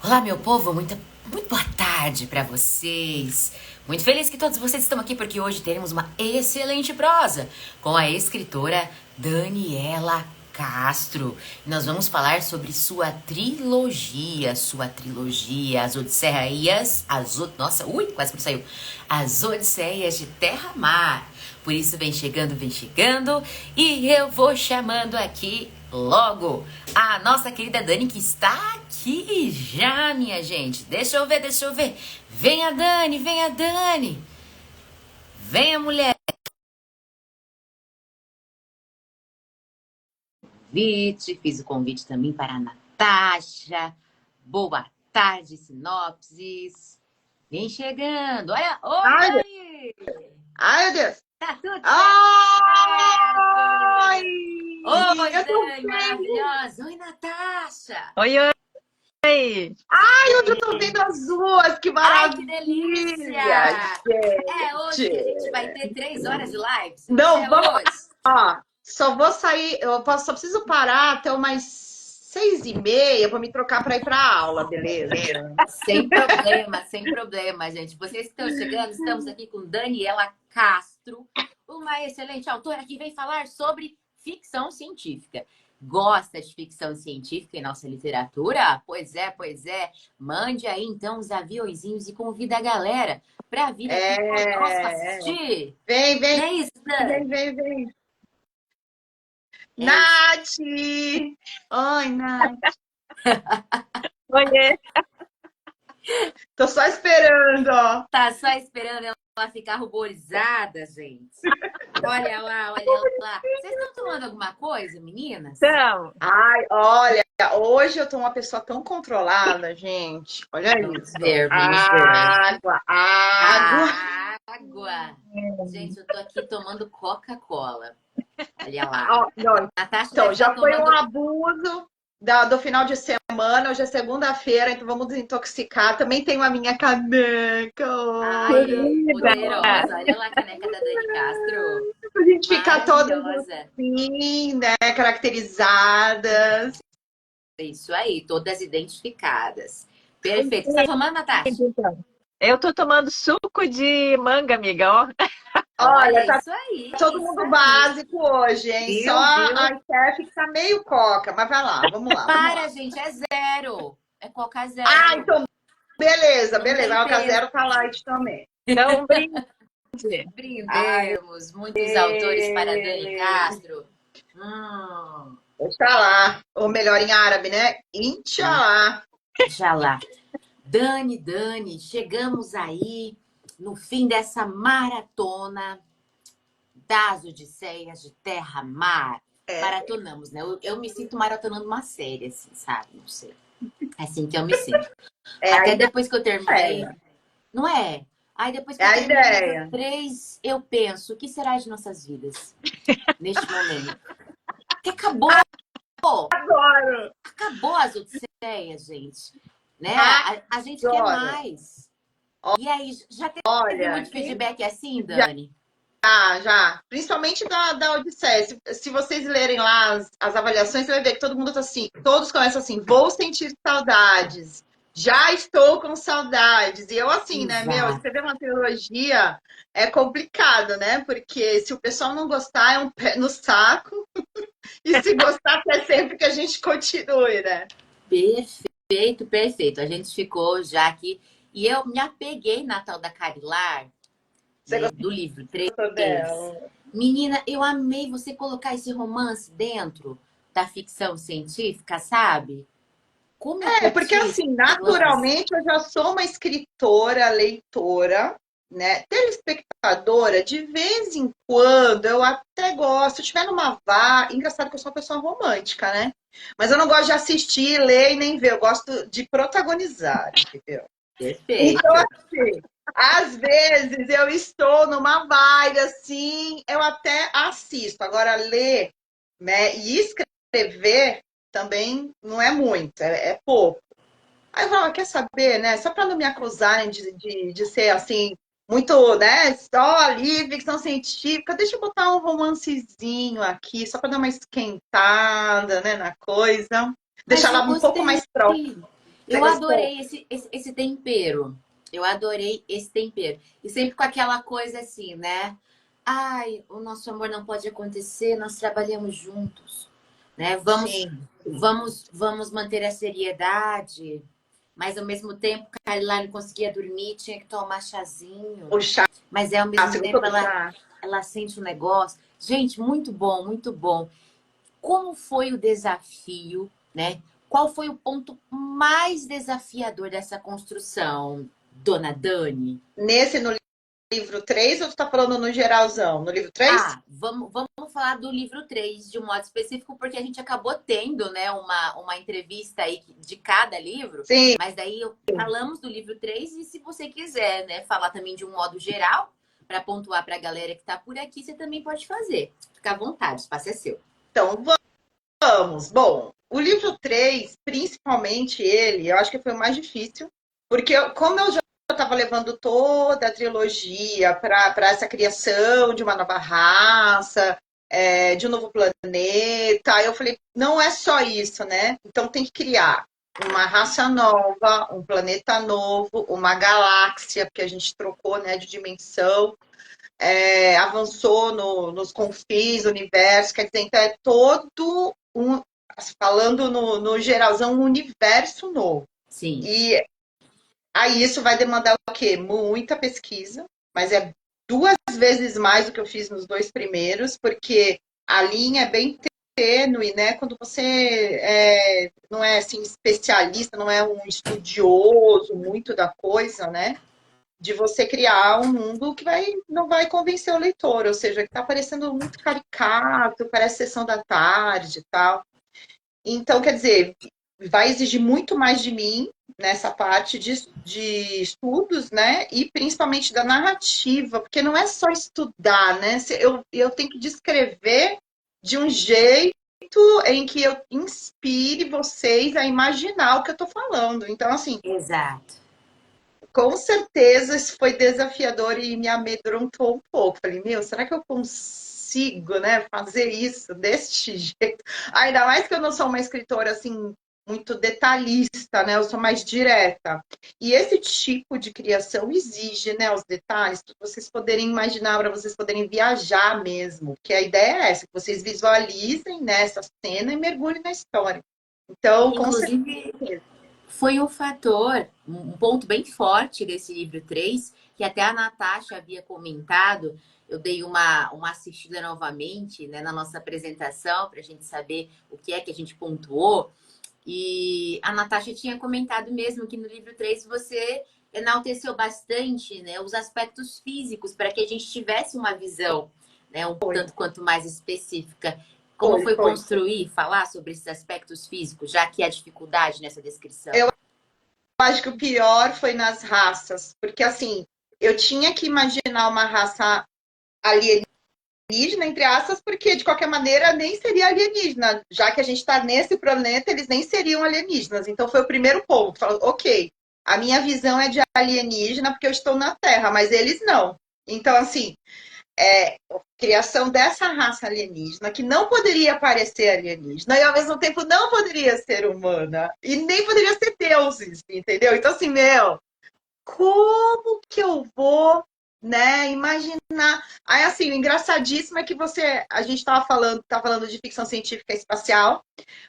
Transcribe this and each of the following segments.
Olá, meu povo, muito boa tarde para vocês. Muito feliz que todos vocês estão aqui porque hoje teremos uma excelente prosa com a escritora Daniela Castro. Nós vamos falar sobre sua trilogia, As Odisseias, nossa, quase que não saiu. As Odisseias de Terra-Mar. Por isso vem chegando e eu vou chamando aqui logo a nossa querida Dani, que está aqui já, minha gente. Deixa eu ver. Venha, Dani. Venha, mulher. Fiz o convite também para a Natasha. Boa tarde, Sinopses. Vem chegando. Olha, Ai, oi! ai, meu Deus. Tá tudo certo? Ai, Oi, eu tô Dani, vendo. maravilhosa. Oi, Natasha. Oi, oi! Ai, eu tô vendo as duas. Que Ai, que maravilha, delícia! É hoje que a gente vai gente. ter 3 horas de live. Não, É vamos hoje. lá. Só vou sair, só preciso parar até umas 6h30 para me trocar para ir para aula, beleza? Sem problema, gente. Vocês que estão chegando, estamos aqui com Daniela Castro, uma excelente autora que vem falar sobre ficção científica. Gosta de ficção científica em nossa literatura? Pois é. Mande aí então os aviãozinhos e convida a galera para vir aqui conosco assistir. Vem, Não vem, é isso, Dani? vem. É isso. Nath! Oi, Nath. Oiê! Tô só esperando, ó. Tá só esperando ela ficar ruborizada, gente. Olha lá. Vocês estão tomando alguma coisa, meninas? Então, Ai, olha, hoje eu tô uma pessoa tão controlada, gente. Olha Vamos isso. ver. Água. Água. Gente, eu tô aqui tomando Coca-Cola. Olha lá. Ó, não, Natasha então, deve já estar foi um tomando... abuso do final de semana. Hoje é segunda-feira, então vamos desintoxicar. Também tenho a minha caneca. Ai, querida! poderosa. Olha lá a caneca da Dani Castro. Pra gente ficar todas Maravilhosa. assim, né? Caracterizadas. Isso aí, todas identificadas. Perfeito. Você tá tomando, Natasha? Então, eu tô tomando suco de manga, amiga, ó. Olha, tá isso aí. todo mundo básico hoje, hein? Viu, Só viu? a chefe que tá meio coca, mas vai lá, vamos lá. Para, gente, é zero. É Coca zero. Ah, então, beleza. Não tem A Alca peso. Zero tá light também. Então, brinde. Brindemos. Muitos autores para Dani Castro. Oxalá. Ou melhor em árabe, né? Inshallah. Inxalá. Dani, chegamos aí no fim dessa maratona das Odisseias de Terra-Mar. Maratonamos, né? Eu me sinto maratonando uma série, assim, sabe? Não sei. É assim que eu me sinto. Até depois que eu terminei. Não é? Aí depois que eu terminei as 3, eu penso, o que será de nossas vidas neste momento? Porque acabou. Adoro. Acabou as Odisseias, gente. Né? A gente quer mais. E aí, já teve muito feedback assim, Dani? Já. Principalmente da Odisseia. Se vocês lerem lá as avaliações, você vai ver que todo mundo tá assim, todos começam assim, vou sentir saudades. Já estou com saudades. E eu assim, Exato. né, escrever uma trilogia é complicado, né? Porque se o pessoal não gostar, é um pé no saco. E se gostar, é sempre que a gente continue, né? Perfeito. A gente ficou já aqui. E eu me apeguei na tal da Carilar, do livro 3. Menina, eu amei você colocar esse romance dentro da ficção científica, sabe? Como porque assim, naturalmente eu já sou uma escritora, leitora, né? Telespectadora, de vez em quando eu até gosto. Se estiver numa engraçado que eu sou uma pessoa romântica, né? Mas eu não gosto de assistir, ler e nem ver. Eu gosto de protagonizar, entendeu? Perfeito. Então, assim, às vezes eu estou numa vibe assim, eu até assisto. Agora, ler, né, e escrever também não é muito, é pouco. Aí eu falo, quer saber, né? Só para não me acusarem de ser assim, muito, né? Só ali, ficção científica, deixa eu botar um romancezinho aqui, só para dar uma esquentada, né, na coisa. Deixar ela um pouco mais próxima. Você Eu gostou? adorei esse tempero. Eu adorei esse tempero. E sempre com aquela coisa assim, né? Ai, o nosso amor não pode acontecer, nós trabalhamos juntos, né? Sim. Vamos manter a seriedade, mas ao mesmo tempo, Caroline não conseguia dormir, tinha que tomar chazinho. O chá, Mas ao mesmo você gostou tempo do chá? ela sente um negócio. Gente, muito bom, muito bom. Como foi o desafio, né? Qual foi o ponto mais desafiador dessa construção, dona Dani? Nesse, no livro 3 ou tu tá falando no geralzão? No livro 3? Ah, vamos falar do livro 3 de um modo específico, porque a gente acabou tendo, né, uma entrevista aí de cada livro, Sim. mas daí falamos do livro 3 e se você quiser, né, falar também de um modo geral, para pontuar para a galera que está por aqui, você também pode fazer. Fica à vontade, o espaço é seu. Então, vamos. Bom, o livro 3, principalmente ele, eu acho que foi o mais difícil, porque como eu já estava levando toda a trilogia para essa criação de uma nova raça, de um novo planeta, eu falei, não é só isso, né? Então tem que criar uma raça nova, um planeta novo, uma galáxia, porque a gente trocou, né, de dimensão, avançou nos confins do universo, quer dizer, então é todo um, falando no geralzão, um universo novo. Sim. E aí isso vai demandar o quê? Muita pesquisa, mas é 2 vezes mais do que eu fiz nos 2 primeiros, porque a linha é bem tênue, né? Quando você não é assim especialista, não é um estudioso muito da coisa, né? De você criar um mundo que não vai convencer o leitor, ou seja, que está parecendo muito caricato, parece sessão da tarde e tal. Então, quer dizer, vai exigir muito mais de mim nessa parte de estudos, né? E principalmente da narrativa, porque não é só estudar, né? Eu tenho que descrever de um jeito em que eu inspire vocês a imaginar o que eu estou falando. Então, assim, Exato. com certeza isso foi desafiador e me amedrontou um pouco. Falei, meu, será que eu consigo, né, fazer isso deste jeito? Ainda mais que eu não sou uma escritora assim muito detalhista, né? Eu sou mais direta. E esse tipo de criação exige, né, os detalhes para vocês poderem imaginar, para vocês poderem viajar mesmo. Que a ideia é essa, que vocês visualizem nessa cena e mergulhem na história. Então, com Inclusive, certeza. foi um fator, um ponto bem forte desse livro 3 que até a Natasha havia comentado. Eu dei uma assistida novamente, né, na nossa apresentação, para a gente saber o que é que a gente pontuou. E a Natasha tinha comentado mesmo que no livro 3 você enalteceu bastante, né, os aspectos físicos, para que a gente tivesse uma visão, né, um tanto quanto mais específica. Como foi construir, falar sobre esses aspectos físicos, já que há dificuldade nessa descrição? Eu acho que o pior foi nas raças, porque assim, eu tinha que imaginar uma raça alienígena, entre aspas, porque de qualquer maneira nem seria alienígena, já que a gente está nesse planeta, eles nem seriam alienígenas. Então foi o primeiro ponto. Falou, ok, a minha visão é de alienígena porque eu estou na Terra, mas eles não. Então, assim, criação dessa raça alienígena, que não poderia parecer alienígena, e ao mesmo tempo não poderia ser humana, e nem poderia ser deuses, entendeu? Então, assim, meu, como que eu vou, né, imaginar? Aí, assim, o engraçadíssimo é que a gente tá falando de ficção científica espacial,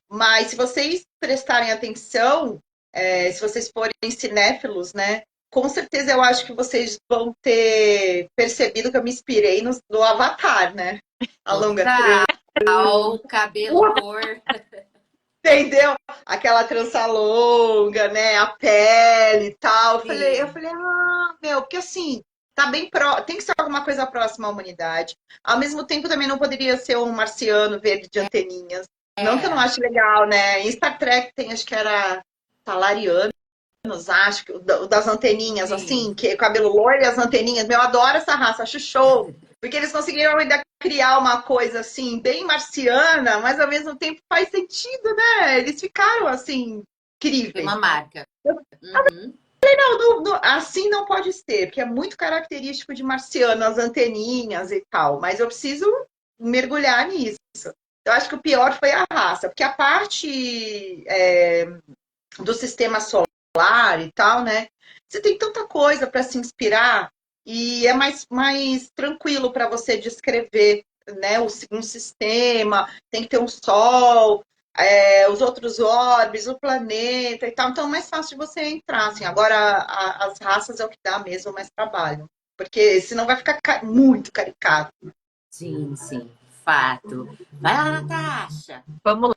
mas se vocês prestarem atenção, se vocês forem cinéfilos, né, com certeza eu acho que vocês vão ter percebido que eu me inspirei no Avatar, né? A longa Total, cabelo, cor. entendeu? Aquela trança longa, né? A pele e tal. Eu falei, meu, porque assim, tá bem tem que ser alguma coisa próxima à humanidade. Ao mesmo tempo, também não poderia ser um marciano verde de anteninhas. Não que eu não ache legal, né? Em Star Trek tem, acho que era Talarianos, acho que o das anteninhas, assim, que cabelo loiro e as anteninhas. Meu, eu adoro essa raça, acho show. Porque eles conseguiram ainda criar uma coisa assim, bem marciana, mas ao mesmo tempo faz sentido, né? Eles ficaram assim, incríveis. Foi uma marca. Uhum. Assim não pode ser, porque é muito característico de marciano, as anteninhas e tal, mas eu preciso mergulhar nisso. Eu acho que o pior foi a raça, porque a parte do sistema solar e tal, né? Você tem tanta coisa para se inspirar e é mais tranquilo para você descrever, né? Um sistema, tem que ter um sol, os outros orbes, o planeta e tal. Então é mais fácil de você entrar, assim. Agora, as raças é o que dá mesmo mais trabalho. Porque senão vai ficar muito caricato. Sim, sim, fato. Vai lá, Natasha. Vamos lá.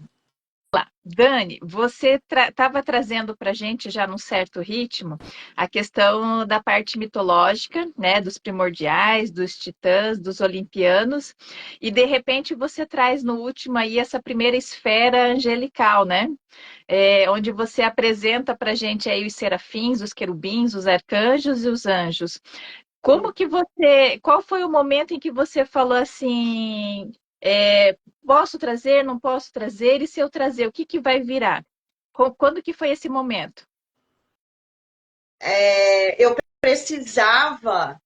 Dani, você estava trazendo para a gente já num certo ritmo a questão da parte mitológica, né, dos primordiais, dos titãs, dos olimpianos, e de repente você traz no último aí essa primeira esfera angelical, né? Onde você apresenta para a gente aí os serafins, os querubins, os arcanjos e os anjos. Como que qual foi o momento em que você falou assim, posso trazer, não posso trazer, e se eu trazer, o que que vai virar? Quando que foi esse momento? Eu precisava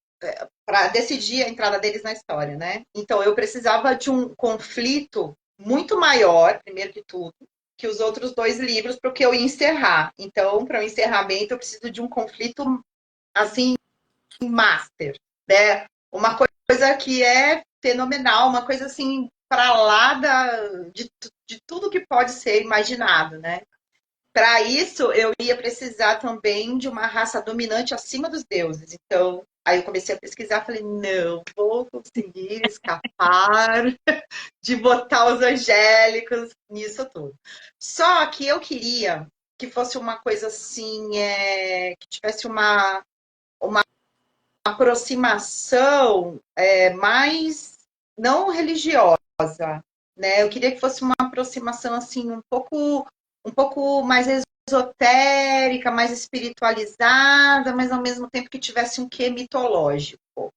para decidir a entrada deles na história, né? Então eu precisava de um conflito muito maior, primeiro que tudo, que os outros dois livros para o que eu ia encerrar. Então, para o encerramento, eu preciso de um conflito assim master, né? Uma coisa que é fenomenal, uma coisa assim para lá de tudo que pode ser imaginado, né? Para isso, eu ia precisar também de uma raça dominante acima dos deuses. Então, aí eu comecei a pesquisar, falei, não vou conseguir escapar de botar os angélicos nisso tudo. Só que eu queria que fosse uma coisa assim, que tivesse uma aproximação mais não religiosa, né? Eu queria que fosse uma aproximação assim um pouco mais esotérica, mais espiritualizada, mas ao mesmo tempo que tivesse um quê mitológico.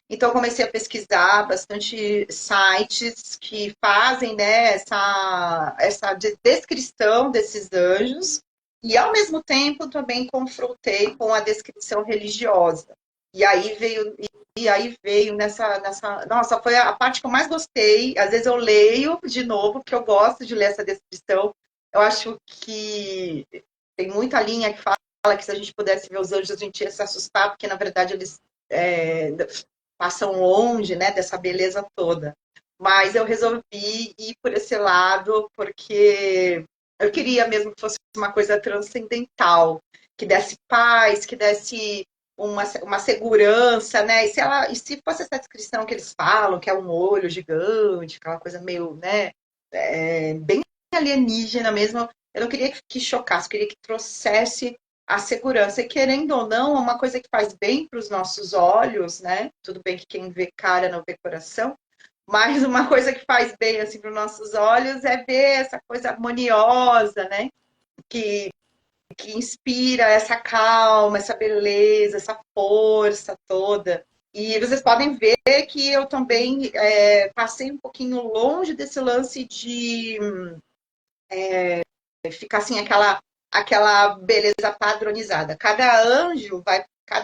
Então, eu comecei a pesquisar bastante sites que fazem, né, essa descrição desses anjos, e ao mesmo tempo também confrontei com a descrição religiosa. E aí veio nessa. Nossa, foi a parte que eu mais gostei. Às vezes eu leio de novo, porque eu gosto de ler essa descrição. Eu acho que tem muita linha que fala que se a gente pudesse ver os anjos, a gente ia se assustar, porque na verdade eles passam longe, né, dessa beleza toda. Mas eu resolvi ir por esse lado porque eu queria mesmo que fosse uma coisa transcendental, que desse paz, que desse uma segurança, né? E se fosse essa descrição que eles falam, que é um olho gigante, aquela coisa meio, né, bem alienígena mesmo, eu não queria que chocasse, eu queria que trouxesse a segurança. E querendo ou não, é uma coisa que faz bem para os nossos olhos, né? Tudo bem que quem vê cara não vê coração, mas uma coisa que faz bem assim para os nossos olhos é ver essa coisa harmoniosa, né? Que, que inspira essa calma, essa beleza, essa força toda. E vocês podem ver que eu também passei um pouquinho longe desse lance de ficar assim aquela beleza padronizada. Cada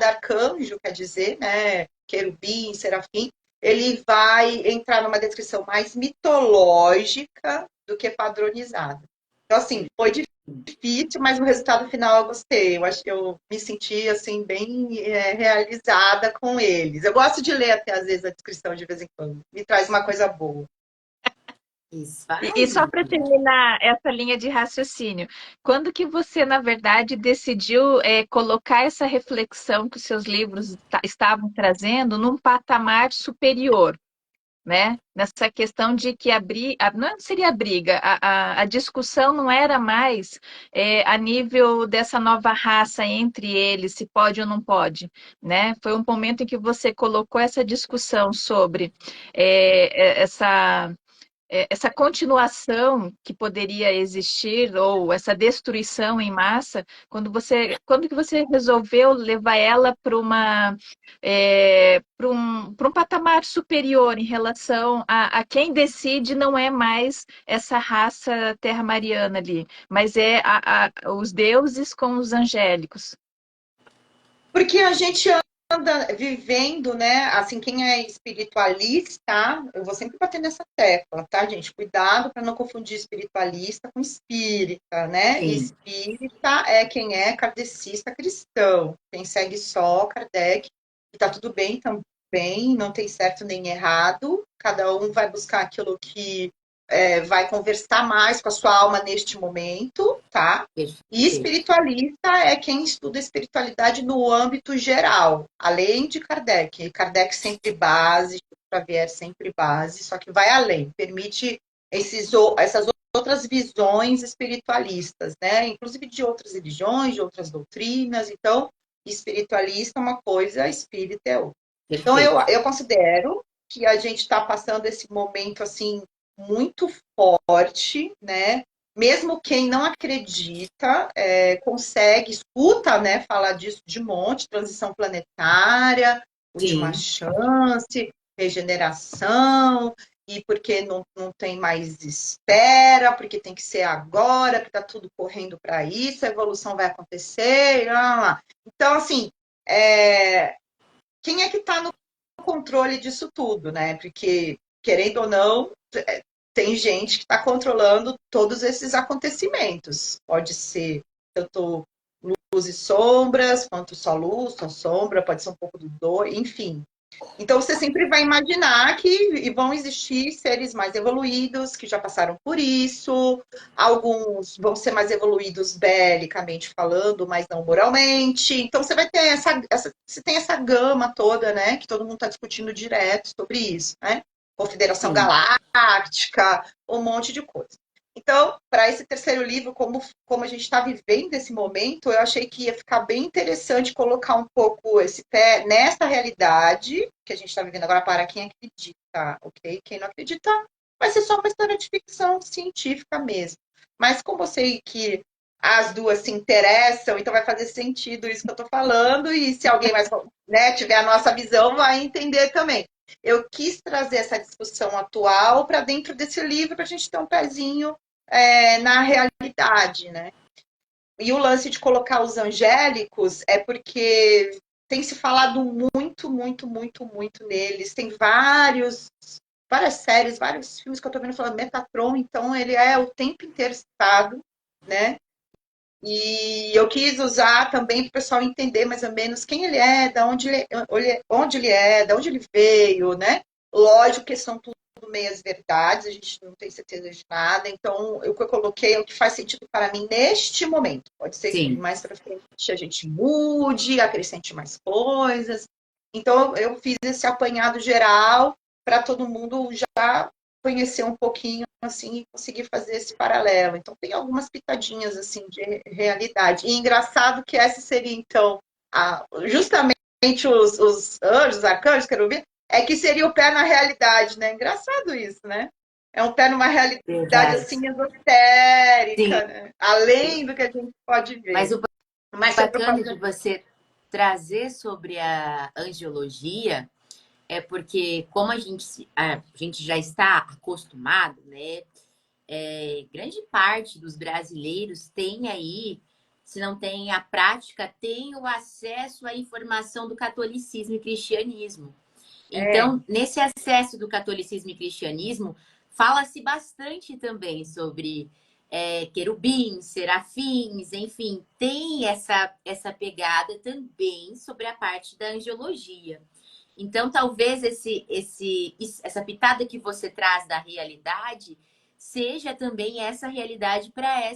arcanjo, quer dizer, né, querubim, serafim, ele vai entrar numa descrição mais mitológica do que padronizada. Então, assim, foi difícil, mas o resultado final eu gostei. Eu acho que eu me senti, assim, bem realizada com eles. Eu gosto de ler até, às vezes, a descrição de vez em quando. Me traz uma coisa boa. Isso, E só para terminar essa linha de raciocínio, quando que você, na verdade, decidiu colocar essa reflexão que os seus livros estavam trazendo num patamar superior, né? Nessa questão de que não seria a briga, a discussão não era mais a nível dessa nova raça entre eles, se pode ou não pode, né? Foi um momento em que você colocou essa discussão sobre essa continuação que poderia existir ou essa destruição em massa, quando que você resolveu levar ela para um patamar superior em relação a quem decide não é mais essa raça terra-mariana ali, mas os deuses com os angélicos. Porque a gente vivendo, né? Assim, quem é espiritualista, eu vou sempre bater nessa tecla, tá, gente? Cuidado para não confundir espiritualista com espírita, né? Sim. Espírita é quem é kardecista cristão. Quem segue só Kardec, e tá tudo bem também, não tem certo nem errado. Cada um vai buscar aquilo que vai conversar mais com a sua alma neste momento, tá? E espiritualista é quem estuda espiritualidade no âmbito geral, além de Kardec. Kardec sempre base, Xavier sempre base, só que vai além, permite essas outras visões espiritualistas, né? Inclusive de outras religiões, de outras doutrinas. Então, espiritualista é uma coisa, espírita é outra. Então, eu considero que a gente está passando esse momento, assim, muito forte, né? Mesmo quem não acredita, consegue, escuta, né, falar disso de monte, transição planetária, última chance, regeneração, e porque não tem mais espera, porque tem que ser agora, que está tudo correndo para isso, a evolução vai acontecer, lá. Então, assim, quem é que está no controle disso tudo, né? Porque, querendo ou não, tem gente que está controlando todos esses acontecimentos. Pode ser tanto luz e sombras, quanto só luz, só sombra, pode ser um pouco do dois, enfim. Então, você sempre vai imaginar que vão existir seres mais evoluídos, que já passaram por isso. Alguns vão ser mais evoluídos belicamente falando, mas não moralmente. Então, você vai ter você tem essa gama toda, né? Que todo mundo está discutindo direto sobre isso, né? Confederação Galáctica, um monte de coisa. Então, para esse terceiro livro, como a gente está vivendo esse momento, eu achei que ia ficar bem interessante colocar um pouco esse pé nessa realidade que a gente está vivendo agora para quem acredita, ok? Quem não acredita, vai ser só uma história de ficção científica mesmo. Mas como eu sei que as duas se interessam, então vai fazer sentido isso que eu estou falando, e se alguém mais, né, tiver a nossa visão, vai entender também. Eu quis trazer essa discussão atual para dentro desse livro, para a gente ter um pezinho na realidade, né? E o lance de colocar os angélicos é porque tem se falado muito, muito, muito, muito neles. Tem várias séries, vários filmes que eu estou vendo falando Metatron, então ele é o tempo inteiro citado, né? E eu quis usar também para o pessoal entender mais ou menos quem ele é, onde ele é, de onde ele veio, né? Lógico que são tudo meias verdades, a gente não tem certeza de nada, então o que eu coloquei é o que faz sentido para mim neste momento. Pode ser que mais para frente a gente mude, acrescente mais coisas. Então eu fiz esse apanhado geral para todo mundo já conhecer um pouquinho assim e conseguir fazer esse paralelo. Então tem algumas pitadinhas assim de realidade. E engraçado que essa seria então justamente os anjos, arcanjos, querubins, é que seria o pé na realidade, né? Engraçado isso, né? É um pé numa realidade assim esotérica, né? Além do que a gente pode ver. Mas o bacana de você trazer sobre a angiologia é porque, como a gente já está acostumado, né? Grande parte dos brasileiros tem aí, se não tem a prática, tem o acesso à informação do catolicismo e cristianismo. Então, nesse acesso do catolicismo e cristianismo, fala-se bastante também sobre querubins, serafins, enfim, tem essa pegada também sobre a parte da angiologia. Então, talvez essa pitada que você traz da realidade seja também essa realidade para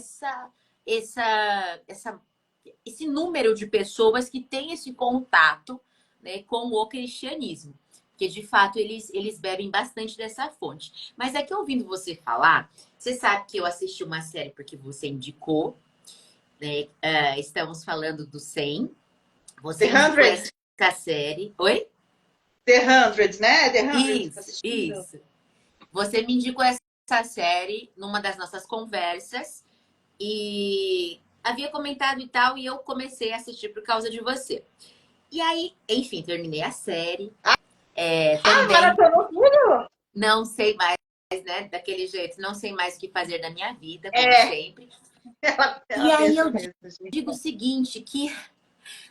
esse número de pessoas que tem esse contato, né, com o cristianismo. Porque, de fato, eles bebem bastante dessa fonte. Mas é que ouvindo você falar, você sabe que eu assisti uma série porque você indicou, né? Estamos falando do 100. Você indicou essa série. Oi? The 100, né? The 100. Isso. Você me indicou essa série numa das nossas conversas e havia comentado e tal, e eu comecei a assistir por causa de você. E aí, enfim, terminei a série. Maratonou tudo? Não sei mais, né? Daquele jeito, não sei mais o que fazer da minha vida, como sempre. E aí eu digo o seguinte, que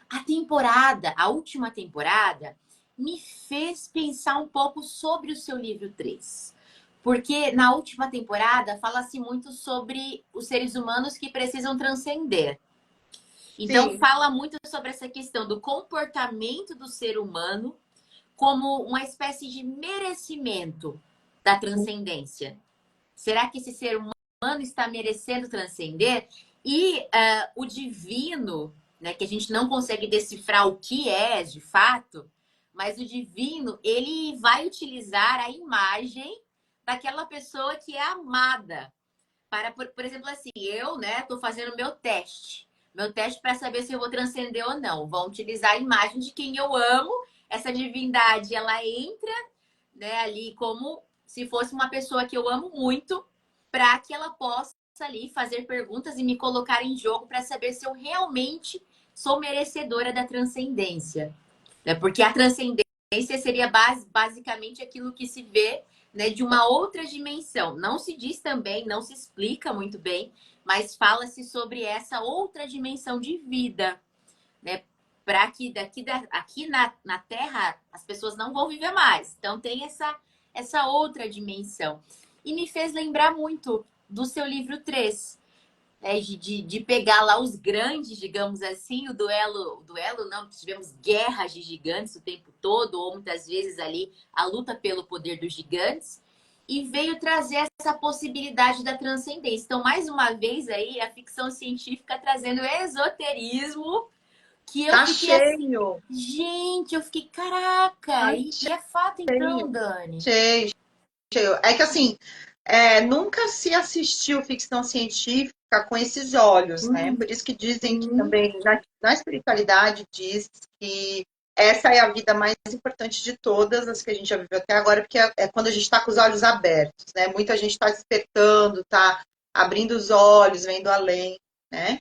A última temporada, me fez pensar um pouco sobre o seu livro 3. Porque na última temporada fala-se muito sobre os seres humanos que precisam transcender. Então, Sim. fala muito sobre essa questão do comportamento do ser humano como uma espécie de merecimento da transcendência. Será que esse ser humano está merecendo transcender? E o divino, né, que a gente não consegue decifrar o que é de fato, mas o divino, ele vai utilizar a imagem daquela pessoa que é amada. Para, por exemplo, assim, eu, né, estou fazendo meu teste para saber se eu vou transcender ou não. Vão utilizar a imagem de quem eu amo. Essa divindade, ela entra, né, ali como se fosse uma pessoa que eu amo muito, para que ela possa ali fazer perguntas e me colocar em jogo para saber se eu realmente sou merecedora da transcendência. Né? Porque a transcendência seria basicamente aquilo que se vê, né, de uma outra dimensão. Não se diz também, não se explica muito bem, mas fala-se sobre essa outra dimensão de vida, né? Para que aqui na Terra as pessoas não vão viver mais. Então tem essa outra dimensão. E me fez lembrar muito do seu livro 3, né? De pegar lá os grandes, digamos assim, o duelo não, tivemos guerras de gigantes o tempo todo, ou muitas vezes ali a luta pelo poder dos gigantes, e veio trazer essa possibilidade da transcendência. Então, mais uma vez aí, a ficção científica trazendo esoterismo, que eu Tá fiquei assim, cheio. gente, eu fiquei, caraca, Tá e é fato então, cheio. Dani? Cheio. É que assim, nunca se assistiu ficção científica com esses olhos, né? Por isso que dizem que Uhum. também na espiritualidade diz que essa é a vida mais importante de todas as que a gente já viveu até agora, porque é quando a gente está com os olhos abertos, né? Muita gente está despertando, está abrindo os olhos, vendo além, né?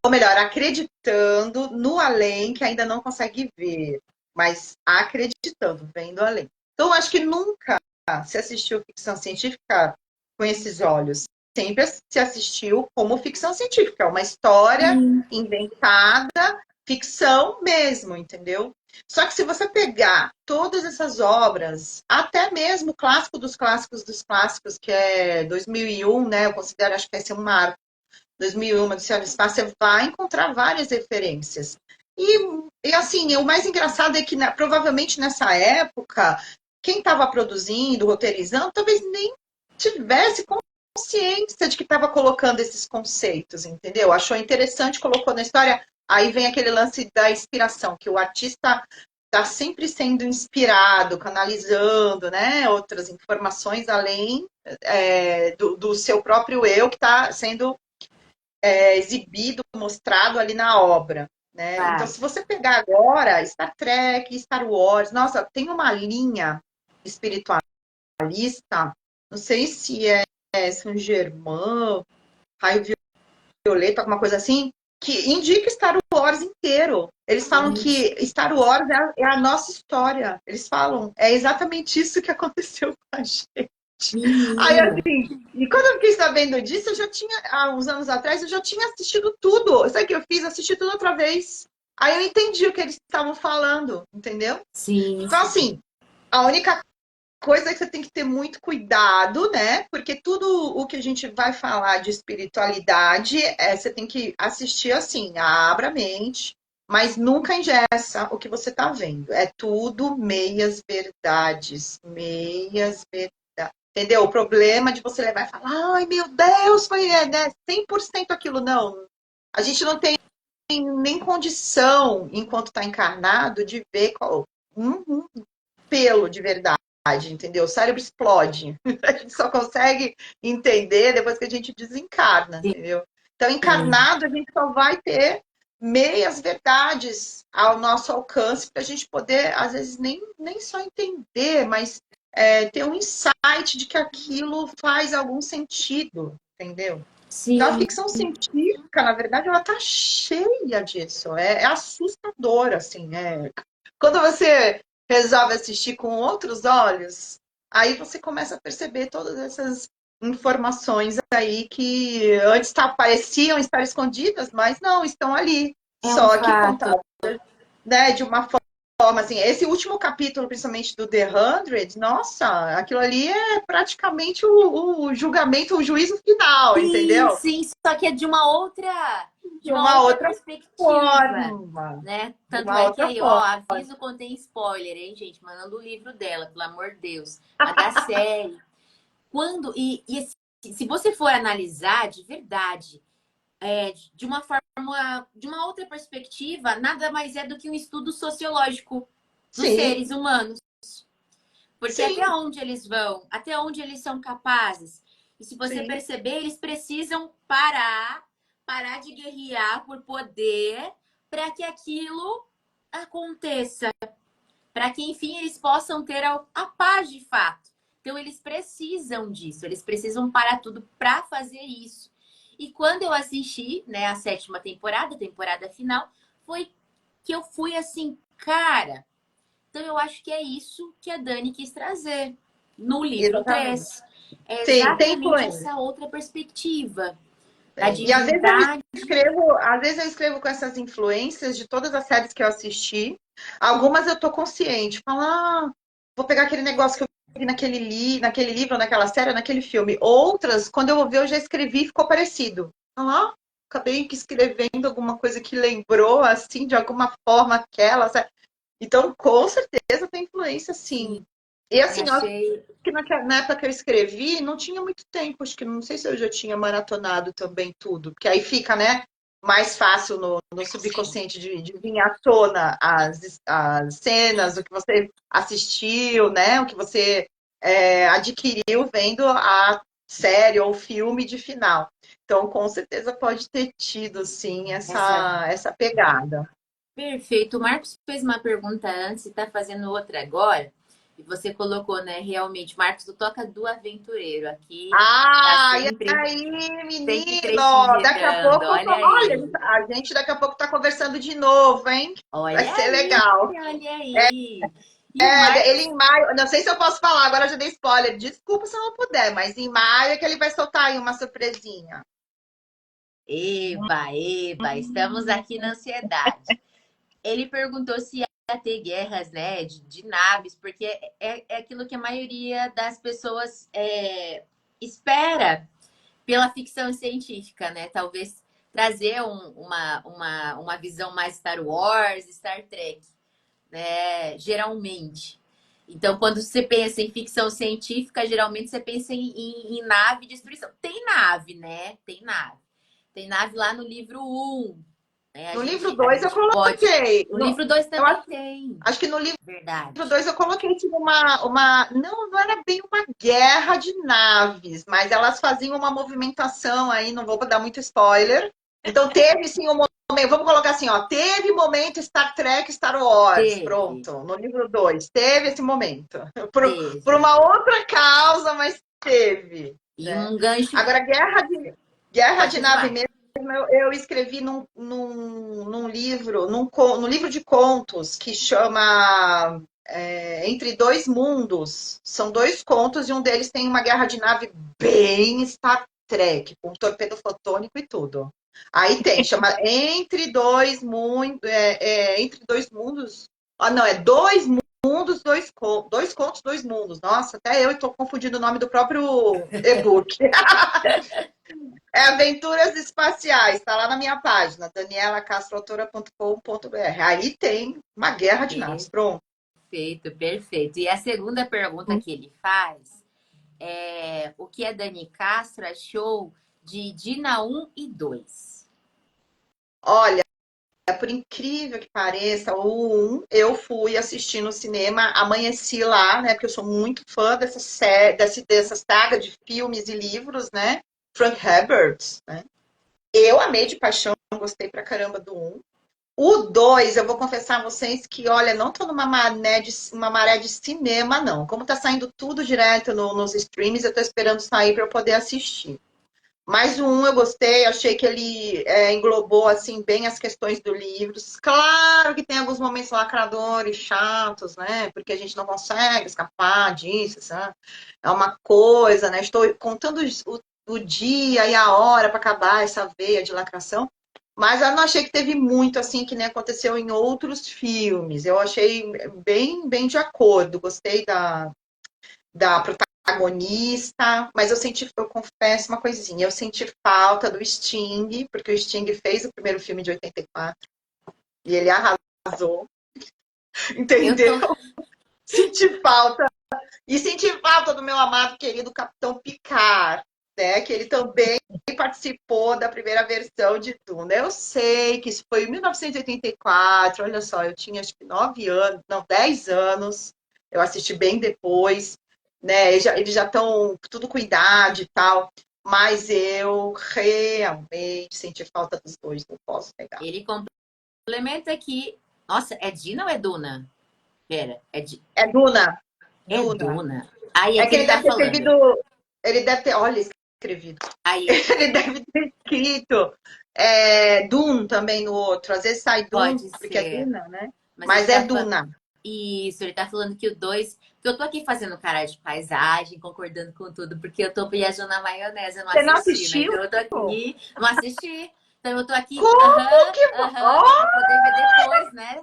Ou melhor, acreditando no além que ainda não consegue ver, mas acreditando, vendo além. Então, acho que nunca se assistiu ficção científica com esses olhos. Sempre se assistiu como ficção científica, uma história Sim. inventada, ficção mesmo, entendeu? Só que se você pegar todas essas obras, até mesmo o clássico dos clássicos, que é 2001, né? Eu considero, acho que esse é um marco. 2001, Odisseia no Espaço, você vai encontrar várias referências. E assim, o mais engraçado é que provavelmente nessa época, quem estava produzindo, roteirizando, talvez nem tivesse consciência de que estava colocando esses conceitos, entendeu? Achou interessante, colocou na história. Aí vem aquele lance da inspiração, que o artista está sempre sendo inspirado, canalizando, né, outras informações além do seu próprio eu que está sendo exibido, mostrado ali na obra. Né? Então, Claro. se você pegar agora Star Trek, Star Wars, nossa, tem uma linha espiritualista, não sei se é Saint Germain, Raio Violeta, alguma coisa assim, que indica Star Wars inteiro. Eles falam Isso. que Star Wars é a nossa história. Eles falam, é exatamente isso que aconteceu com a gente. Aí, Menina. assim, e quando eu fiquei sabendo disso, eu já tinha, há uns anos atrás, eu já tinha assistido tudo. Sabe o que eu fiz? Assisti tudo outra vez. Aí eu entendi o que eles estavam falando, entendeu? Sim. Então, assim, a única coisa é que você tem que ter muito cuidado, né? Porque tudo o que a gente vai falar de espiritualidade, você tem que assistir assim, abra a mente, mas nunca engessa o que você está vendo. É tudo meias verdades, meias verdades. Entendeu? O problema de você levar e falar, ai meu Deus, foi né, 100% aquilo. Não. A gente não tem nem condição, enquanto está encarnado, de ver um pelo de verdade, entendeu? O cérebro explode. A gente só consegue entender depois que a gente desencarna, entendeu? Então, Sim. encarnado, a gente só vai ter meias verdades ao nosso alcance para a gente poder, às vezes, nem só entender, mas ter um insight de que aquilo faz algum sentido, entendeu? Então, a Sim. ficção científica, na verdade, ela tá cheia disso. É assustador, assim. Quando você resolve assistir com outros olhos, aí você começa a perceber todas essas informações aí que antes pareciam estar escondidas, mas não, estão ali. É um Só que fato. contado, né, de uma forma assim, esse último capítulo, principalmente do The 100, nossa, aquilo ali é praticamente o julgamento, o juízo final, Sim, entendeu? sim, só que é de De uma uma outra outra perspectiva, forma. né? De Tanto uma é que outra aí, ó, forma. aviso contém spoiler, hein, gente? Mandando o livro dela, pelo amor de Deus. A da série. Quando, se você for analisar de verdade, de uma forma, de uma outra perspectiva, nada mais é do que um estudo sociológico dos Sim, seres humanos. Porque sim, até onde eles vão, até onde eles são capazes. E se você sim. perceber, eles precisam parar de guerrear por poder para que aquilo aconteça, para que enfim eles possam ter a paz de fato. Então eles precisam disso, eles precisam parar tudo para fazer isso. E quando eu assisti, né, a sétima temporada, a temporada final, foi que eu fui assim, cara, então, eu acho que é isso que a Dani quis trazer no livro Exatamente. 3. É Sim, tem exatamente influência. essa outra perspectiva da Tem. E divindade. às vezes eu escrevo com essas influências de todas as séries que eu assisti. Algumas eu tô consciente. Falo, vou pegar aquele negócio que eu vi naquele livro, naquela série, naquele filme. Outras, quando eu vou ver, eu já escrevi e ficou parecido. Falo, acabei que escrevendo alguma coisa que lembrou, assim, de alguma forma aquela. Sabe? Então, com certeza tem influência, sim. Sim, E assim, eu acho achei. que na época que eu escrevi, não tinha muito tempo. Acho que não sei se eu já tinha maratonado também tudo. Porque aí fica, né, mais fácil no subconsciente de vir à tona as cenas, o que você assistiu, né? O que você adquiriu vendo a série ou filme de final. Então, com certeza pode ter tido, sim, Essa essa pegada. Perfeito. O Marcos fez uma pergunta antes e está fazendo outra agora. E você colocou, né? Realmente, Marcos do Toca do Aventureiro aqui está E sempre, aí, sempre menino? Daqui a prestigiando. pouco, Olha olha, aí. a gente daqui a pouco tá conversando de novo, hein? Vai Olha ser aí, legal. olha aí. E o Ele Marcos em maio, não sei se eu posso falar, agora eu já dei spoiler. Desculpa se eu não puder, mas em maio é que ele vai soltar aí uma surpresinha. Eba, eba, estamos aqui na ansiedade. Ele perguntou se ia ter guerras, né, de naves, porque é aquilo que a maioria das pessoas espera pela ficção científica, né? Talvez trazer uma visão mais Star Wars, Star Trek, né? Geralmente. Então, quando você pensa em ficção científica, geralmente você pensa em nave de destruição. Tem nave, né? Tem nave. Tem nave lá no livro 1. Né? No livro A 2 eu gente pode. coloquei. No livro 2 Eu também tem. acho que no livro Verdade. 2 eu coloquei tipo, não era bem uma guerra de naves, mas elas faziam uma movimentação aí, não vou dar muito spoiler. Então teve sim um momento, vamos colocar assim, ó, teve momento Star Trek, Star Wars, Teve, pronto, no livro 2 teve esse momento. Por teve. uma outra causa, mas teve, E né? um gancho. Agora, guerra Pode de nave continuar. mesmo, eu escrevi num livro, no livro de contos que chama Entre Dois Mundos. São dois contos e um deles tem uma guerra de nave bem Star Trek, com torpedo fotônico e tudo. Aí tem, chama Entre Dois Mundos. Não, é Dois Mundos, dois contos, dois mundos. Nossa, até eu estou confundindo o nome do próprio e-book. É Aventuras Espaciais, está lá na minha página, danielacastroautora.com.br. Aí tem uma guerra de naves. Pronto. Perfeito, perfeito. E a segunda pergunta que ele faz é o que a Dani Castro achou de Dina 1 e 2? Olha, por incrível que pareça, o 1 eu fui assistir no cinema, amanheci lá, né? Porque eu sou muito fã dessa série, dessa saga de filmes e livros, né? Frank Herbert, né? Eu amei de paixão, gostei pra caramba do 1. O 2, eu vou confessar a vocês que, olha, não tô uma maré de cinema, não. Como tá saindo tudo direto nos streams, eu tô esperando sair para eu poder assistir. Mas o 1 eu gostei, achei que ele englobou, assim, bem as questões do livro. Claro que tem alguns momentos lacradores, chatos, né? Porque a gente não consegue escapar disso, sabe? É uma coisa, né? Estou contando o dia e a hora para acabar essa veia de lacração. Mas eu não achei que teve muito, assim, que nem aconteceu em outros filmes. Eu achei bem de acordo. Gostei da protagonista, mas eu confesso uma coisinha, eu senti falta do Sting, porque o Sting fez o primeiro filme de 84 e ele arrasou, Eu entendeu? tô. Senti falta. E senti falta do meu amado querido Capitão Picard, né? Que ele também participou da primeira versão de Duna. Eu sei que isso foi em 1984, olha só, eu tinha acho que 9 anos, não, 10 anos, eu assisti bem depois, né? Eles já estão tudo com idade e tal, mas eu realmente senti falta dos dois, não posso negar. Ele complementa aqui. Nossa, é Dina ou é Duna? Pera, É Duna, é Duna. Duna. Aí É aqui que ele ele tá deve ter falando. escrevido, ele deve ter, olha, escrevido. Aí, Ele deve ter escrito Dune também no outro. Às vezes sai Dune, pode porque é ser. Duna, né? Mas ele Mas é tá falando. Duna. Isso, ele tá falando que o 2. Porque eu tô aqui fazendo cara de paisagem, concordando com tudo, porque eu tô viajando na maionese, eu não Você não assisti, né? assistiu? Então eu tô aqui, não assisti. Então eu tô aqui, Como que... pra poder ver depois, né?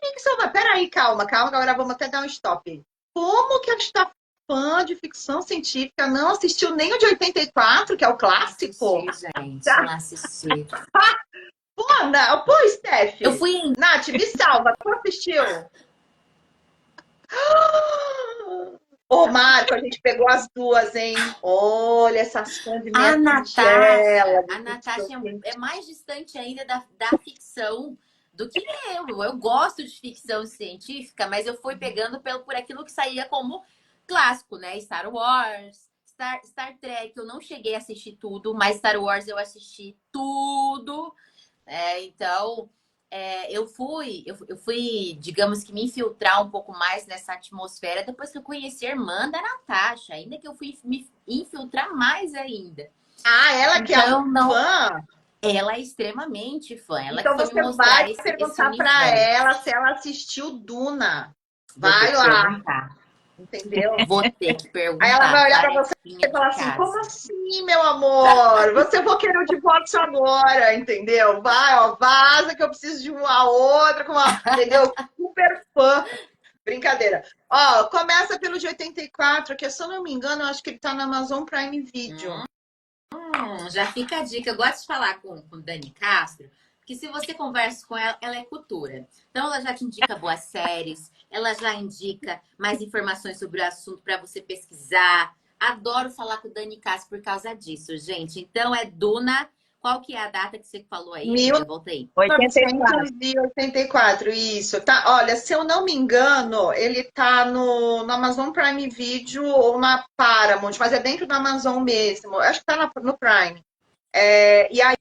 Ficção? Mas peraí, calma. Agora vamos até dar um stop. Como que a gente tá fã de ficção científica não assistiu nem o de 84, que é o Não clássico? assisti, gente, não assisti. Pô, não. Pô, Steph. Eu fui em. Nath, me salva. Tu assistiu? Ô, Marco, a gente pegou as duas, hein? Olha, essas fãs de minha tigela. A Natasha é mais distante ainda da ficção do que eu. Eu gosto de ficção científica, mas eu fui pegando por aquilo que saía como clássico, né? Star Wars, Star Trek. Eu não cheguei a assistir tudo, mas Star Wars eu assisti tudo. Então, eu fui, digamos que me infiltrar um pouco mais nessa atmosfera depois que eu conheci a irmã da Natasha, ainda que eu fui me infiltrar mais ainda. Ah, ela que é Então, não, fã? ela é extremamente fã, ela que Então foi me você mostrar vai esse perguntar para universo. ela se ela assistiu Duna. Vou ter Vai que lá, perguntar. entendeu? Vou ter que Aí ela perguntar. vai olhar para você Tarefinha e de falar assim: como casa. assim, meu amor? Você vou querer o divórcio agora, entendeu? Vai, ó, vaza que eu preciso de uma outra, com uma, entendeu? Super fã. Brincadeira. Ó, começa pelo de 84, que se eu não me engano, eu acho que ele tá na Amazon Prime Video. Já fica a dica. Eu gosto de falar com Dani Castro, porque se você conversa com ela, ela é cultura. Então, ela já te indica boas séries, ela já indica mais informações sobre o assunto para você pesquisar. Adoro falar com Dani Castro por causa disso, gente. Então, é Duna. Qual que é a data que você falou aí? Eu voltei. 84. 1984, isso. Tá, olha, se eu não me engano, ele tá no Amazon Prime Video ou na Paramount, mas é dentro do Amazon mesmo. Eu acho que tá no Prime. E aí,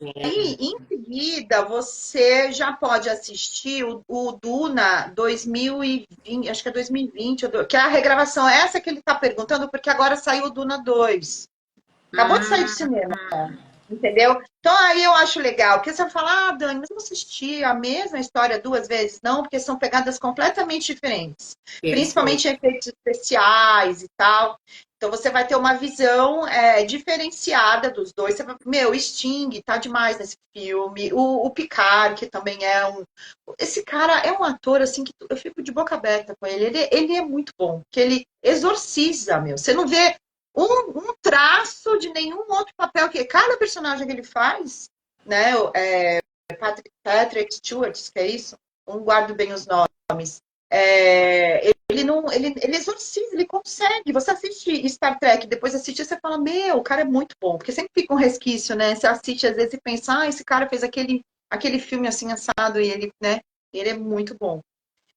em seguida, você já pode assistir o Duna 2020, acho que é 2020, que é a regravação. Essa que ele está perguntando, porque agora saiu o Duna 2. Acabou de sair do cinema. Entendeu? Então aí eu acho legal, porque você vai falar, Dani, mas eu assisti a mesma história duas vezes? Não, porque são pegadas completamente diferentes, Perfeito. principalmente efeitos especiais e tal. Então você vai ter uma visão diferenciada dos dois. Você vai, meu, Sting tá demais nesse filme, o Picard, que também é um. Esse cara é um ator assim que eu fico de boca aberta com ele. Ele é muito bom, que ele exorciza, meu. Você não vê um traço de nenhum outro papel que cada personagem que ele faz, né? Patrick Stewart, que é isso, não guardo bem os nomes. Ele não, ele exorciza, ele consegue. Você assiste Star Trek, depois assiste e você fala, meu, o cara é muito bom, porque sempre fica um resquício, né? Você assiste às vezes e pensa, esse cara fez aquele filme assim assado e ele, né? Ele é muito bom.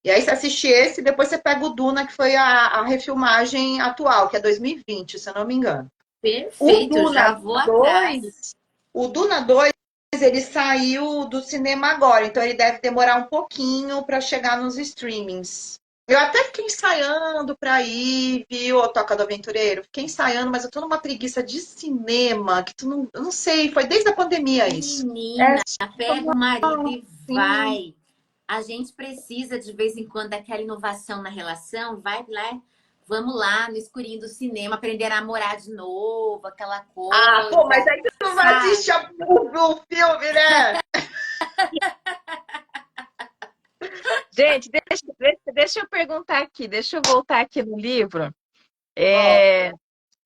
E aí você assiste esse, depois você pega o Duna, que foi a refilmagem atual, que é 2020, se eu não me engano. O Perfeito, já Duna vou atrás. 2, o Duna 2, ele saiu do cinema agora, então ele deve demorar um pouquinho para chegar nos streamings. Eu até fiquei ensaiando para ir, viu, o Toca do Aventureiro? Fiquei ensaiando, mas eu tô numa preguiça de cinema, que tu não, eu não sei, foi desde a pandemia isso. Menina, pega o marido e Sim. vai. A gente precisa, de vez em quando, daquela inovação na relação. Vai lá, Vamos lá no escurinho do cinema aprender a namorar de novo, aquela Ah, pô, mas coisa, aí tu não vai sabe? assistir o filme, né? Gente, deixa eu perguntar aqui, deixa eu voltar aqui no livro. Ó, É,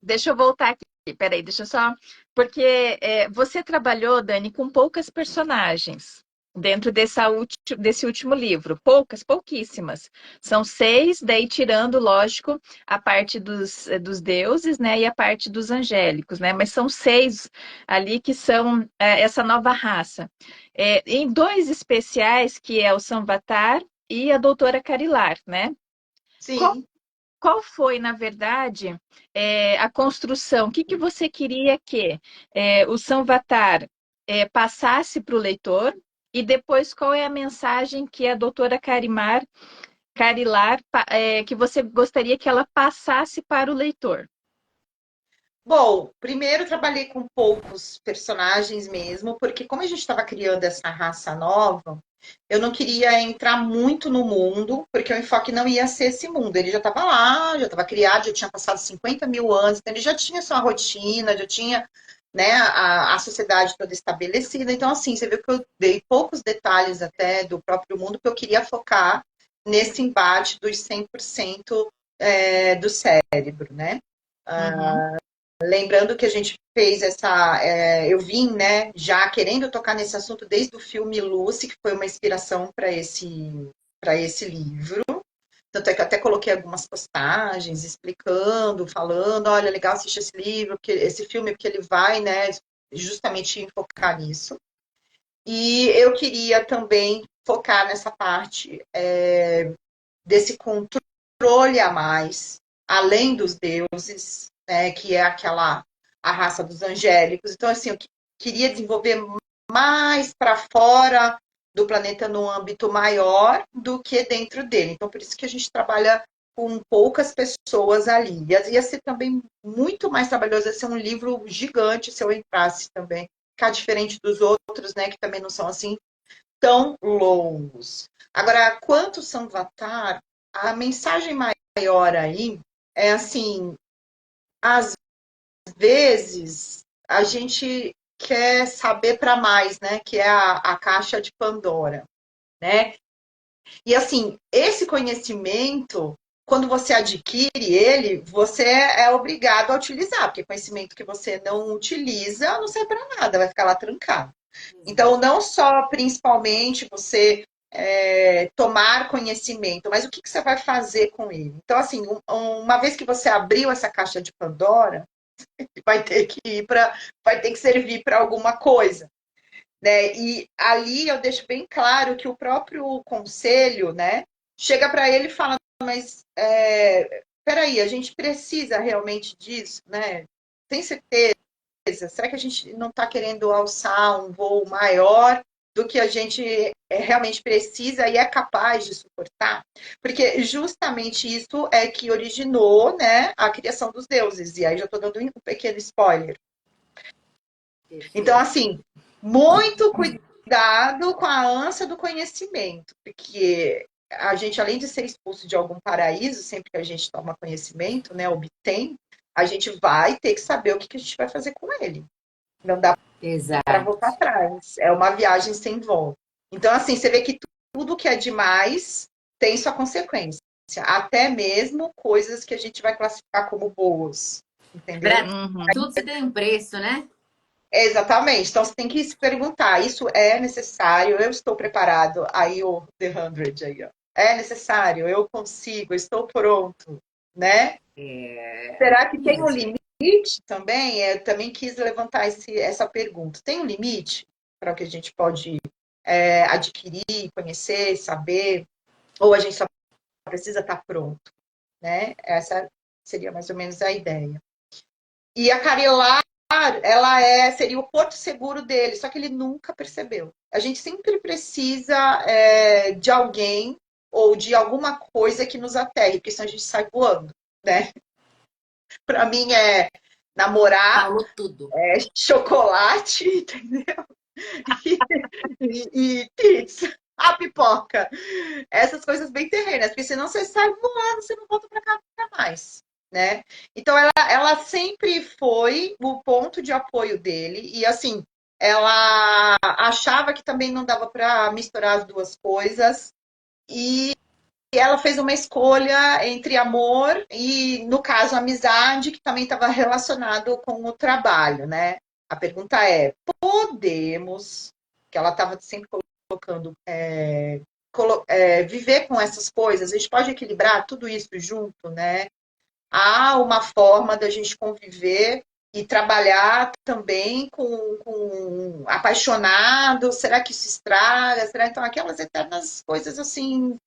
deixa eu voltar aqui, peraí, deixa eu só. Porque você trabalhou, Dani, com poucas personagens dentro desse último livro. Pouquíssimas. São 6, daí tirando, lógico, a parte dos deuses, né, e a parte dos angélicos, né? Mas são 6 ali que são essa nova raça. Em 2 especiais, que é o Sanvatar e a Doutora Carilar, né? Qual sim. qual foi, na verdade, a construção? O que que você queria que o Sanvatar passasse para o leitor? E depois, qual é a mensagem que a doutora Carilar, que você gostaria que ela passasse para o leitor? Bom, primeiro trabalhei com poucos personagens mesmo, porque como a gente estava criando essa raça nova, eu não queria entrar muito no mundo, porque o enfoque não ia ser esse mundo. Ele já estava lá, já estava criado, já tinha passado 50 mil anos, então ele já tinha sua rotina, já tinha, né, a sociedade toda estabelecida. Então, assim, você viu que eu dei poucos detalhes até do próprio mundo, que eu queria focar nesse embate dos 100% do cérebro, né? Uhum. Lembrando que a gente fez essa. Eu vim, né, já querendo tocar nesse assunto desde o filme Lucy, que foi uma inspiração para esse livro. Tanto é que eu até coloquei algumas postagens explicando, falando, olha, legal assistir esse livro, porque, esse filme, porque ele vai, né, justamente enfocar nisso. E eu queria também focar nessa parte desse controle a mais, além dos deuses, né, que é aquela a raça dos angélicos. Então, assim, eu queria desenvolver mais para fora do planeta no âmbito maior do que dentro dele. Então, por isso que a gente trabalha com poucas pessoas ali. Ia ser também muito mais trabalhoso, ia ser um livro gigante se eu entrasse também, ficar diferente dos outros, né, que também não são assim tão longos. Agora, quanto São Vatar, a mensagem maior aí é assim, às vezes a gente quer saber para mais, né? Que é a caixa de Pandora, né? E assim, esse conhecimento, quando você adquire ele, você é obrigado a utilizar, porque conhecimento que você não utiliza não serve para nada, vai ficar lá trancado. Então, não só principalmente você tomar conhecimento, mas o que você vai fazer com ele. Então, assim, uma vez que você abriu essa caixa de Pandora, vai ter que vai ter que servir para alguma coisa, né? E ali eu deixo bem claro que o próprio conselho, né, chega para ele e fala, mas peraí, a gente precisa realmente disso, né? Tem certeza? Será que a gente não está querendo alçar um voo maior do que a gente realmente precisa e é capaz de suportar? Porque justamente isso é que originou, né, a criação dos deuses. E aí já estou dando um pequeno spoiler. Então, Perfeito. assim, muito cuidado com a ânsia do conhecimento, porque a gente, além de ser expulso de algum paraíso, sempre que a gente toma conhecimento, né, obtém, a gente vai ter que saber o que a gente vai fazer com ele. Não dá para voltar Exato. atrás. É uma viagem sem volta. Então, assim, você vê que tudo que é demais tem sua consequência. Até mesmo coisas que a gente vai classificar como boas. Entendeu? Para Uhum. tudo se tem um preço, né? Exatamente. Então, você tem que se perguntar: isso é necessário? Eu estou preparado? Aí, o The 100 aí, ó. É necessário? Eu consigo? Estou pronto? Né? Será que tem um Isso. limite também? Eu também quis levantar essa pergunta. Tem um limite para o que a gente pode adquirir, conhecer, saber? Ou a gente só precisa estar pronto? Né? Essa seria mais ou menos a ideia. E a Carilar, ela seria o porto seguro dele, só que ele nunca percebeu. A gente sempre precisa de alguém ou de alguma coisa que nos aterre, porque senão a gente sai voando, né? Para mim é namorar, Falou tudo. chocolate, entendeu? E pizza. a pipoca. Essas coisas bem terrenas, porque senão você sai voando, você não volta para cá nunca mais, né? Então ela sempre foi o ponto de apoio dele e assim, ela achava que também não dava para misturar as duas coisas e ela fez uma escolha entre amor e, no caso, amizade, que também estava relacionado com o trabalho, né? A pergunta é: podemos, que ela estava sempre colocando, viver com essas coisas, a gente pode equilibrar tudo isso junto, né? Há uma forma da gente conviver e trabalhar também com apaixonado. Será que isso estraga? Será então aquelas eternas coisas assim,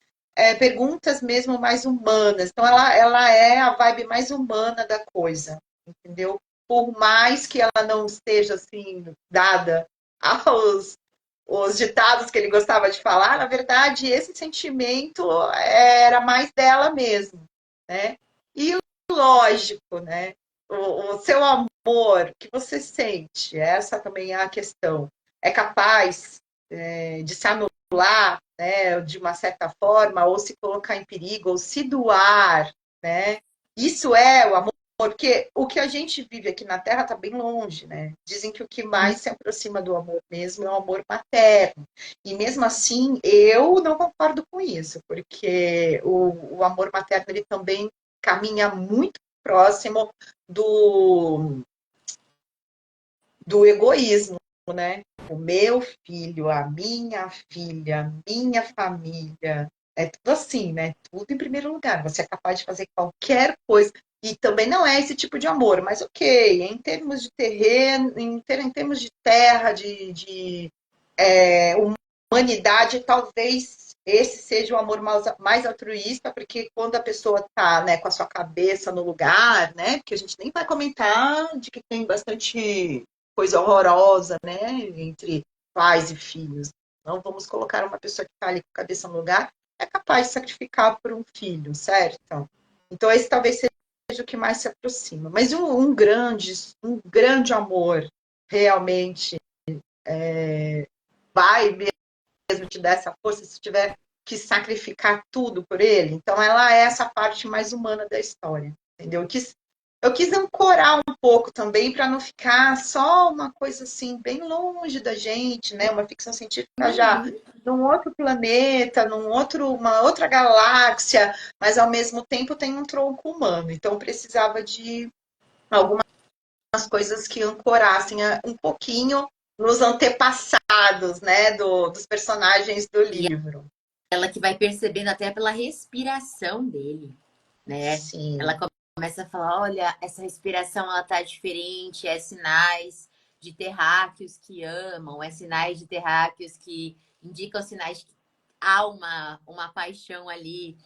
perguntas mesmo mais humanas. Então ela é a vibe mais humana da coisa, entendeu? Por mais que ela não esteja assim dada aos os ditados que ele gostava de falar, na verdade, esse sentimento era mais dela mesmo, né? E lógico, né? O seu amor que você sente, essa também é a questão. É capaz de se anular, né, de uma certa forma, ou se colocar em perigo, ou se doar, né? Isso é o amor, porque o que a gente vive aqui na Terra está bem longe, né? Dizem que o que mais se aproxima do amor mesmo é o amor materno. E mesmo assim, eu não concordo com isso, porque o amor materno ele também caminha muito próximo do, do egoísmo, né? O meu filho, a minha família, é tudo assim, né? Tudo em primeiro lugar. Você é capaz de fazer qualquer coisa. E também não é esse tipo de amor, mas ok, em termos de terreno, em termos de terra, humanidade, talvez esse seja o amor mais altruísta, porque quando a pessoa está, né, com a sua cabeça no lugar, né, porque a gente nem vai comentar de que tem bastante coisa horrorosa, né, entre pais e filhos. Não vamos colocar uma pessoa que está ali com a cabeça no lugar, é capaz de sacrificar por um filho, certo? Então esse talvez seja o que mais se aproxima. Mas um grande amor realmente vai mesmo te dar essa força, se tiver que sacrificar tudo por ele. Então, ela é essa parte mais humana da história, entendeu? Eu quis ancorar um pouco também para não ficar só uma coisa assim, bem longe da gente, né? Uma ficção científica já num outro planeta, uma outra galáxia, mas ao mesmo tempo tem um tronco humano. Então, precisava de algumas coisas que ancorassem um pouquinho nos antepassados, né, dos personagens do E livro. ela que vai percebendo até pela respiração dele, né? Sim. Ela começa a falar, olha, essa respiração ela tá diferente, é sinais de terráqueos que amam, é sinais de terráqueos que indicam sinais de que há uma paixão ali.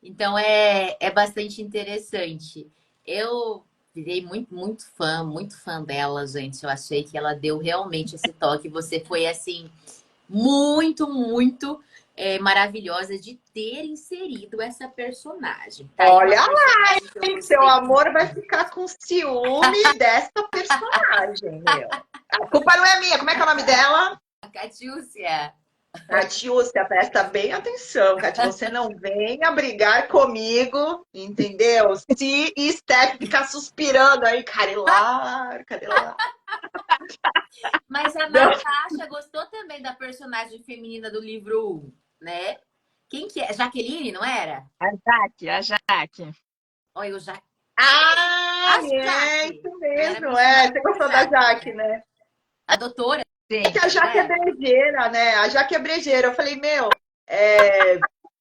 Então é bastante interessante. Eu virei muito fã dela, gente. Eu achei que ela deu realmente esse toque. Você foi assim muito maravilhosa de ter inserido essa personagem. Tá aí uma Olha lá, personagem que eu hein? Seu gostei. amor vai ficar com ciúme dessa personagem, meu. A culpa não é minha. Como é que é o nome dela? A Catiúcia. Catiúcia, presta bem atenção, Cati. Você não venha brigar comigo, entendeu? Se Steph ficar suspirando aí, Carelar, Carelar. Mas a Não. Natasha gostou também da personagem feminina do livro 1, né? Quem que é? Jaqueline, não era? A Jaque. Olha, eu já. Ah, A é Jaque! isso Ela era mesmo. personagem Você por gostou da Jaque, Jaque, né? né? A doutora, É que a não Jaque é é? brejeira, né? A Jaque é brejeira. Eu falei, meu,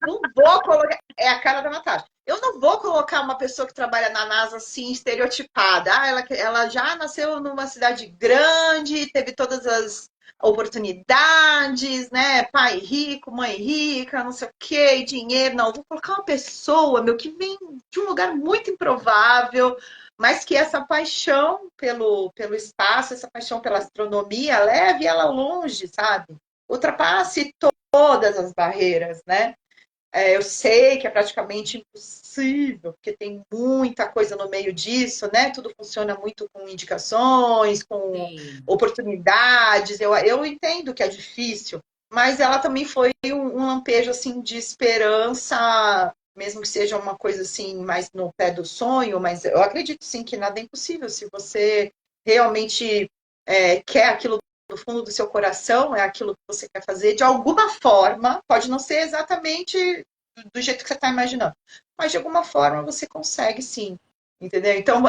não vou colocar. É a cara da Natasha. Eu não vou colocar uma pessoa que trabalha na NASA assim, estereotipada. Ah, ela já nasceu numa cidade grande, teve todas as oportunidades, né? Pai rico, mãe rica, não sei o quê, dinheiro. Não, vou colocar uma pessoa, meu, que vem de um lugar muito improvável, mas que essa paixão pelo espaço, essa paixão pela astronomia, leve ela longe, sabe? Ultrapasse todas as barreiras, né? Eu sei que é praticamente impossível, porque tem muita coisa no meio disso, né? Tudo funciona muito com indicações, com Sim. oportunidades. Eu entendo que é difícil, mas ela também foi um lampejo assim de esperança, mesmo que seja uma coisa assim mais no pé do sonho, mas eu acredito sim que nada é impossível se você realmente quer aquilo do fundo do seu coração, é aquilo que você quer fazer, de alguma forma, pode não ser exatamente do jeito que você está imaginando, mas de alguma forma você consegue sim, entendeu? Então,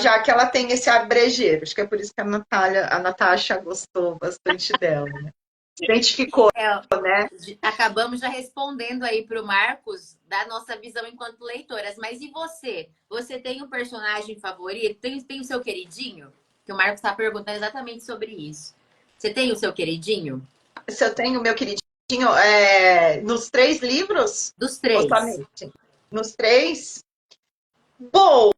já que ela tem esse abrejeiro, acho que é por isso que a Natasha gostou bastante dela, né? Se identificou, É, né? acabamos já respondendo aí para o Marcos da nossa visão enquanto leitoras. Mas e você? Você tem um personagem favorito? Tem o seu queridinho? Que o Marcos está perguntando exatamente sobre isso. Você tem o seu queridinho? Se eu tenho meu queridinho, nos 3 livros, Dos ou 3. somente? Nos 3? Bom,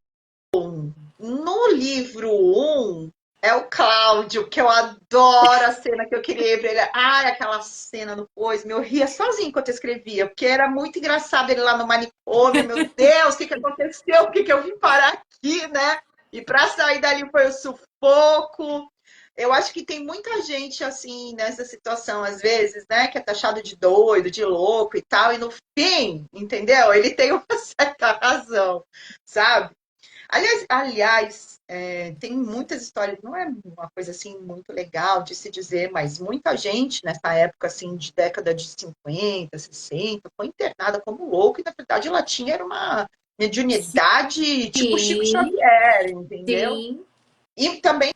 no livro 1 é o Cláudio, que eu adoro a cena que eu criei pra ele. Ai, aquela cena no Poisme, eu ria sozinho enquanto eu escrevia, porque era muito engraçado ele lá no manicômio. Meu Deus, o que aconteceu? Por que eu vim parar aqui, né? E para sair dali foi o sufoco. Eu acho que tem muita gente assim nessa situação, às vezes, né? Que é taxado de doido, de louco e tal, e no fim, entendeu? Ele tem uma certa razão, sabe? Aliás, tem muitas histórias, não é uma coisa assim muito legal de se dizer, mas muita gente nessa época assim de década de 50, 60, foi internada como louco e na verdade ela tinha era uma mediunidade tipo Chico Sim, Xavier, entendeu? sim. E também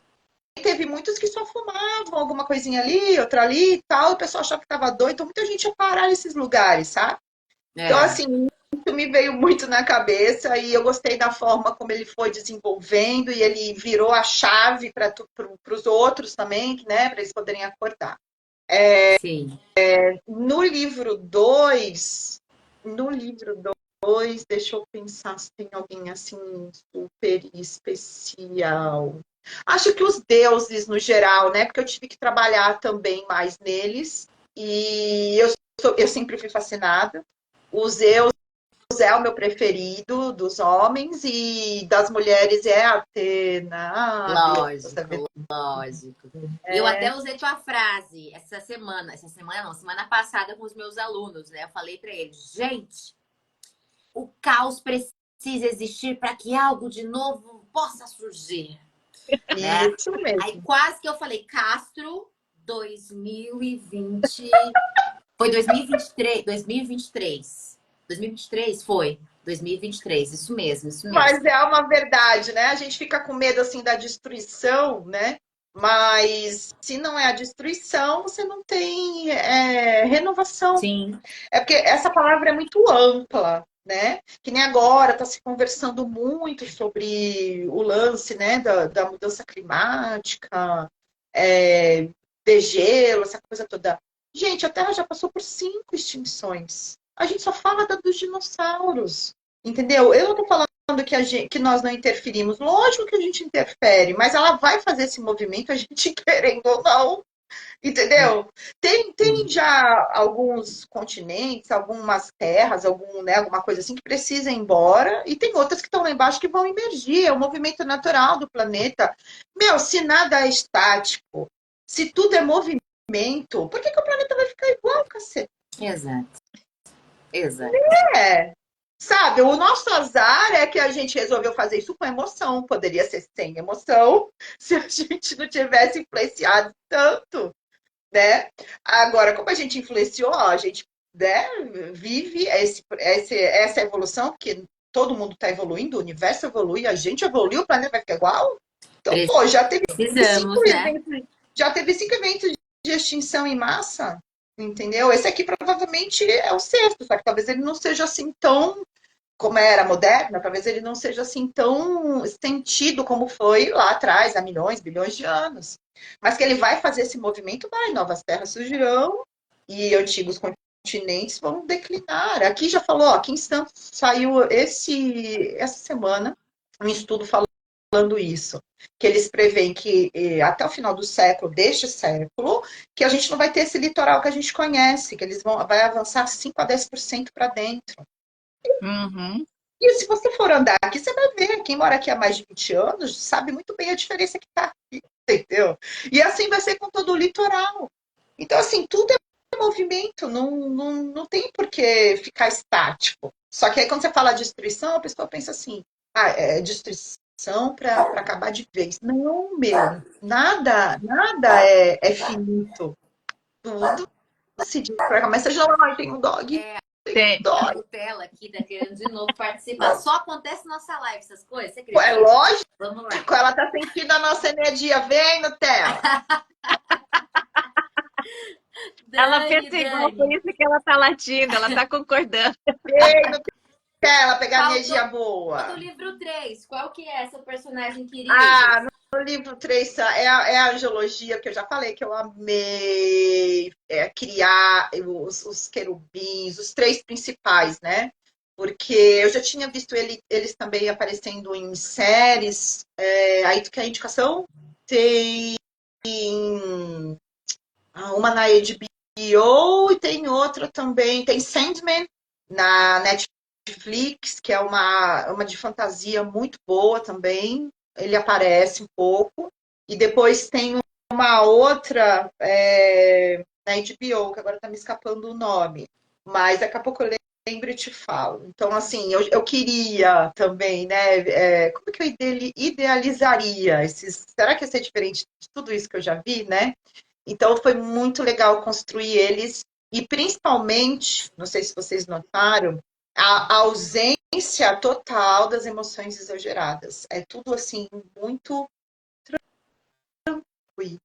teve muitos que só fumavam alguma coisinha ali, outra ali e tal, o pessoal achava que estava doido, então muita gente ia parar nesses lugares, sabe? Então, É, assim, isso me veio muito na cabeça e eu gostei da forma como ele foi desenvolvendo e ele virou a chave para os outros também, né, para eles poderem acordar. sim. No livro 2, deixa eu pensar se tem alguém assim super especial. Acho que os deuses no geral, né? Porque eu tive que trabalhar também mais neles e eu sempre fui fascinada. Os Zeus é o meu preferido dos homens e das mulheres é a Atena. Ah, Deus, essa Lógico, lógico. Eu é até usei tua frase essa semana não, semana passada com os meus alunos, né? Eu falei para eles, gente, o caos precisa existir para que algo de novo possa surgir, né? isso Aí mesmo. quase que eu falei Castro 2020, foi 2023, 2023. 2023 foi 2023, isso mesmo, isso mesmo. Mas é uma verdade, né? A gente fica com medo assim da destruição, né? Mas se não é a destruição, você não tem renovação. Sim, É porque essa palavra é muito ampla, né? Que nem agora está se conversando muito sobre o lance, né, da mudança climática, degelo, essa coisa toda. Gente, a Terra já passou por 5 extinções. A gente só fala dos dinossauros, entendeu? Eu não estou falando que nós não interferimos. Lógico que a gente interfere, mas ela vai fazer esse movimento, a gente querendo ou não. Entendeu? Tem sim. já alguns continentes, algumas terras, alguma coisa assim que precisa ir embora, e tem outras que estão lá embaixo que vão emergir. É o movimento natural do planeta. Meu, se nada é estático, se tudo é movimento, por que o planeta vai ficar igual, cacete? Exato, exato. É. Sabe, o nosso azar é que a gente resolveu fazer isso com emoção. Poderia ser sem emoção se a gente não tivesse influenciado tanto, né? Agora, como a gente influenciou, a gente, né, vive essa evolução, porque todo mundo está evoluindo, o universo evolui, a gente evolui, o planeta vai ficar igual. Então, pô, Precisamos, né? já teve 5 eventos de extinção em massa, entendeu? Esse aqui provavelmente é o sexto, só que talvez ele não seja assim tão como era moderna, talvez ele não seja assim tão sentido como foi lá atrás, há milhões, bilhões de anos. Mas que ele vai fazer esse movimento, vai, novas terras surgirão e antigos continentes vão declinar. Aqui já falou, aqui em Santos saiu essa semana um estudo falando isso, que eles preveem que até o final do século, deste século, que a gente não vai ter esse litoral que a gente conhece, que vai avançar 5 a 10% para dentro. Uhum. E se você for andar aqui, você vai ver. Quem mora aqui há mais de 20 anos sabe muito bem a diferença que está aqui, entendeu? E assim vai ser com todo o litoral. Então, assim, tudo é movimento, não tem por que ficar estático. Só que aí quando você fala destruição, a pessoa pensa assim, é destruição para acabar de vez. Não, meu, nada é finito. Tudo se diz para acabar. Mas seja lá, tem um dog, tem um Tem. A dog. Nutella aqui tá querendo de novo participar. Só acontece na nossa live essas coisas, você É acredita? lógico, Vamos lá. ela tá sentindo a nossa energia. Vem, Nutella. Ela Dani, pensa igual, por Dani, isso que ela tá latindo, ela tá concordando. Vem, Nutella, pegar faltou energia do boa. livro 3. Qual que é seu personagem querido? Ah, no livro 3 é a angiologia, que eu já falei que eu amei criar os querubins, os três principais, né? Porque eu já tinha visto eles também aparecendo em séries. Aí tu quer indicação? Tem uma na HBO e tem outra também. Tem Sandman na Netflix, que é uma de fantasia muito boa também. Ele aparece um pouco. E depois tem uma outra na HBO, que agora está me escapando o nome. Mas daqui a pouco eu lembro e te falo. Então, assim, eu queria também, né? Como que eu idealizaria esses. Será que ia ser diferente de tudo isso que eu já vi, né? Então foi muito legal construir eles e principalmente, não sei se vocês notaram, a ausência total das emoções exageradas. É tudo assim muito tranquilo.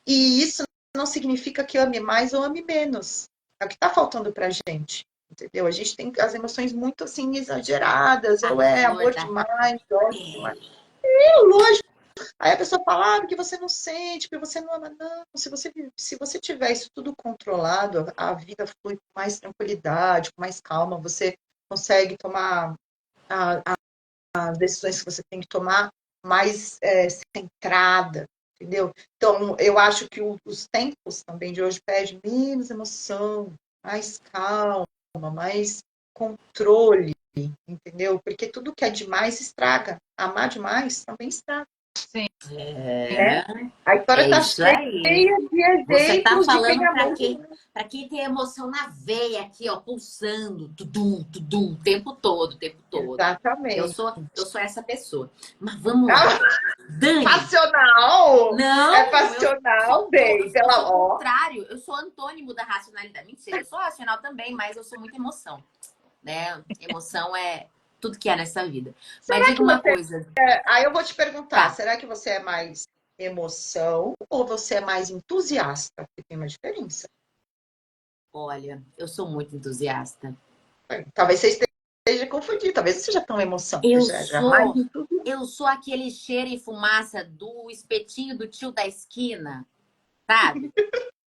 E isso não significa que ame mais ou ame menos. É o que está faltando para a gente, entendeu? A gente tem as emoções muito assim exageradas, A ou é flor amor da demais, ódio demais. pele. Lógico. Aí a pessoa fala, porque você não sente, porque você não ama. Não, se você tiver isso tudo controlado, a vida flui com mais tranquilidade, com mais calma, você consegue tomar as decisões que você tem que tomar mais centrada, entendeu? Então, eu acho que os tempos também de hoje pedem menos emoção, mais calma, mais controle, entendeu? Porque tudo que é demais estraga. Amar demais também estraga. Sim. Né? É, A história é está isso aí. cheia de Você tá exemplos de quem falando amou. para quem tem emoção na veia aqui, ó, pulsando, tudum, tudum, o tempo todo, o tempo todo. Eu Exatamente. sou, eu sou essa pessoa. Mas vamos lá. Ah, Dani, passional! É não, passional, bem. eu Pela sou o ó. contrário, eu sou antônimo da racionalidade. Mentira, eu sou racional também, mas eu sou muita emoção, né? Emoção é tudo que é nessa vida. Mas Será diga que uma você. coisa, Aí eu vou te perguntar: tá? será que você é mais emoção ou você é mais entusiasta? Porque tem uma diferença. Olha, eu sou muito entusiasta. Talvez você esteja confundindo, talvez você seja tão emoção, você Eu já mais sou, eu sou aquele cheiro e fumaça do espetinho do tio da esquina, sabe?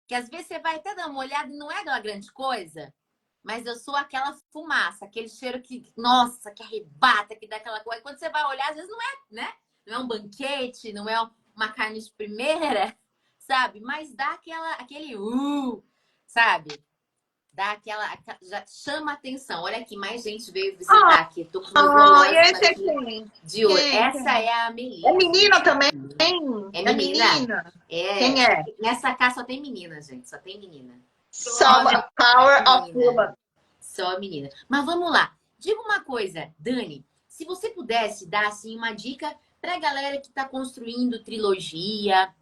Que às vezes você vai até dar uma olhada e não é aquela grande coisa, mas eu sou aquela fumaça, aquele cheiro que, nossa, que arrebata, que dá aquela coisa. Quando você vai olhar, às vezes não é, né? Não é um banquete, não é uma carne de primeira, sabe? Mas dá aquele sabe? Dá já chama atenção. Olha aqui, mais gente veio visitar aqui. Tô com meu e relógio esse é aqui quem? de ouro. Essa é a É Melissa, menina gente. também? É É menina? menina. É. Quem é? Nessa casa só tem menina, gente. Só tem menina. Só Summer Power of menina. Woman. Só menina. Mas vamos lá. Diga uma coisa, Dani. Se você pudesse dar assim uma dica pra galera que tá construindo trilogia,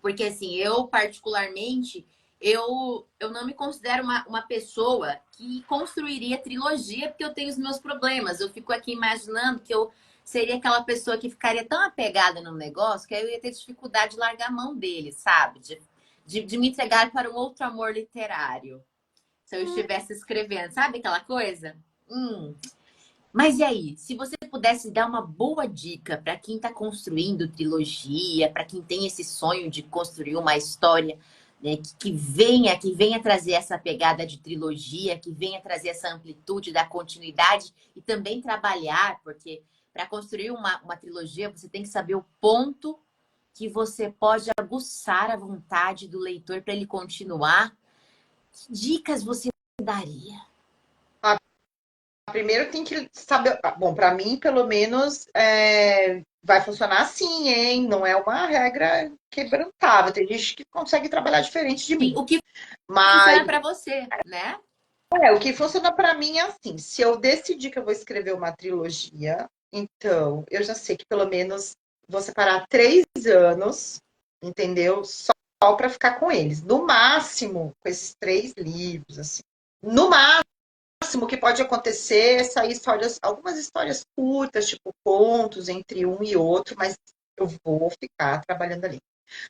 porque assim, eu particularmente, eu não me considero uma pessoa que construiria trilogia, porque eu tenho os meus problemas. Eu fico aqui imaginando que eu seria aquela pessoa que ficaria tão apegada no negócio que aí eu ia ter dificuldade de largar a mão dele, sabe? De me entregar para um outro amor literário. Se eu estivesse escrevendo, sabe aquela coisa? Mas e aí, se você pudesse dar uma boa dica para quem está construindo trilogia, para quem tem esse sonho de construir uma história, né, que venha trazer essa pegada de trilogia, que venha trazer essa amplitude da continuidade e também trabalhar, porque para construir uma trilogia você tem que saber o ponto que você pode aguçar a vontade do leitor para ele continuar. Que dicas você daria? primeiro tem que saber. Bom, para mim, pelo menos, vai funcionar assim, hein? Não é uma regra quebrantável. Tem gente que consegue trabalhar diferente de Sim, mim. o que Mas funciona para você, né? o que funciona para mim é assim: se eu decidir que eu vou escrever uma trilogia, então eu já sei que pelo menos vou separar 3 anos, entendeu? Só para ficar com eles. No máximo, com esses 3 livros, assim. No máximo que pode acontecer é sair histórias, algumas histórias curtas, tipo contos entre um e outro, mas eu vou ficar trabalhando ali.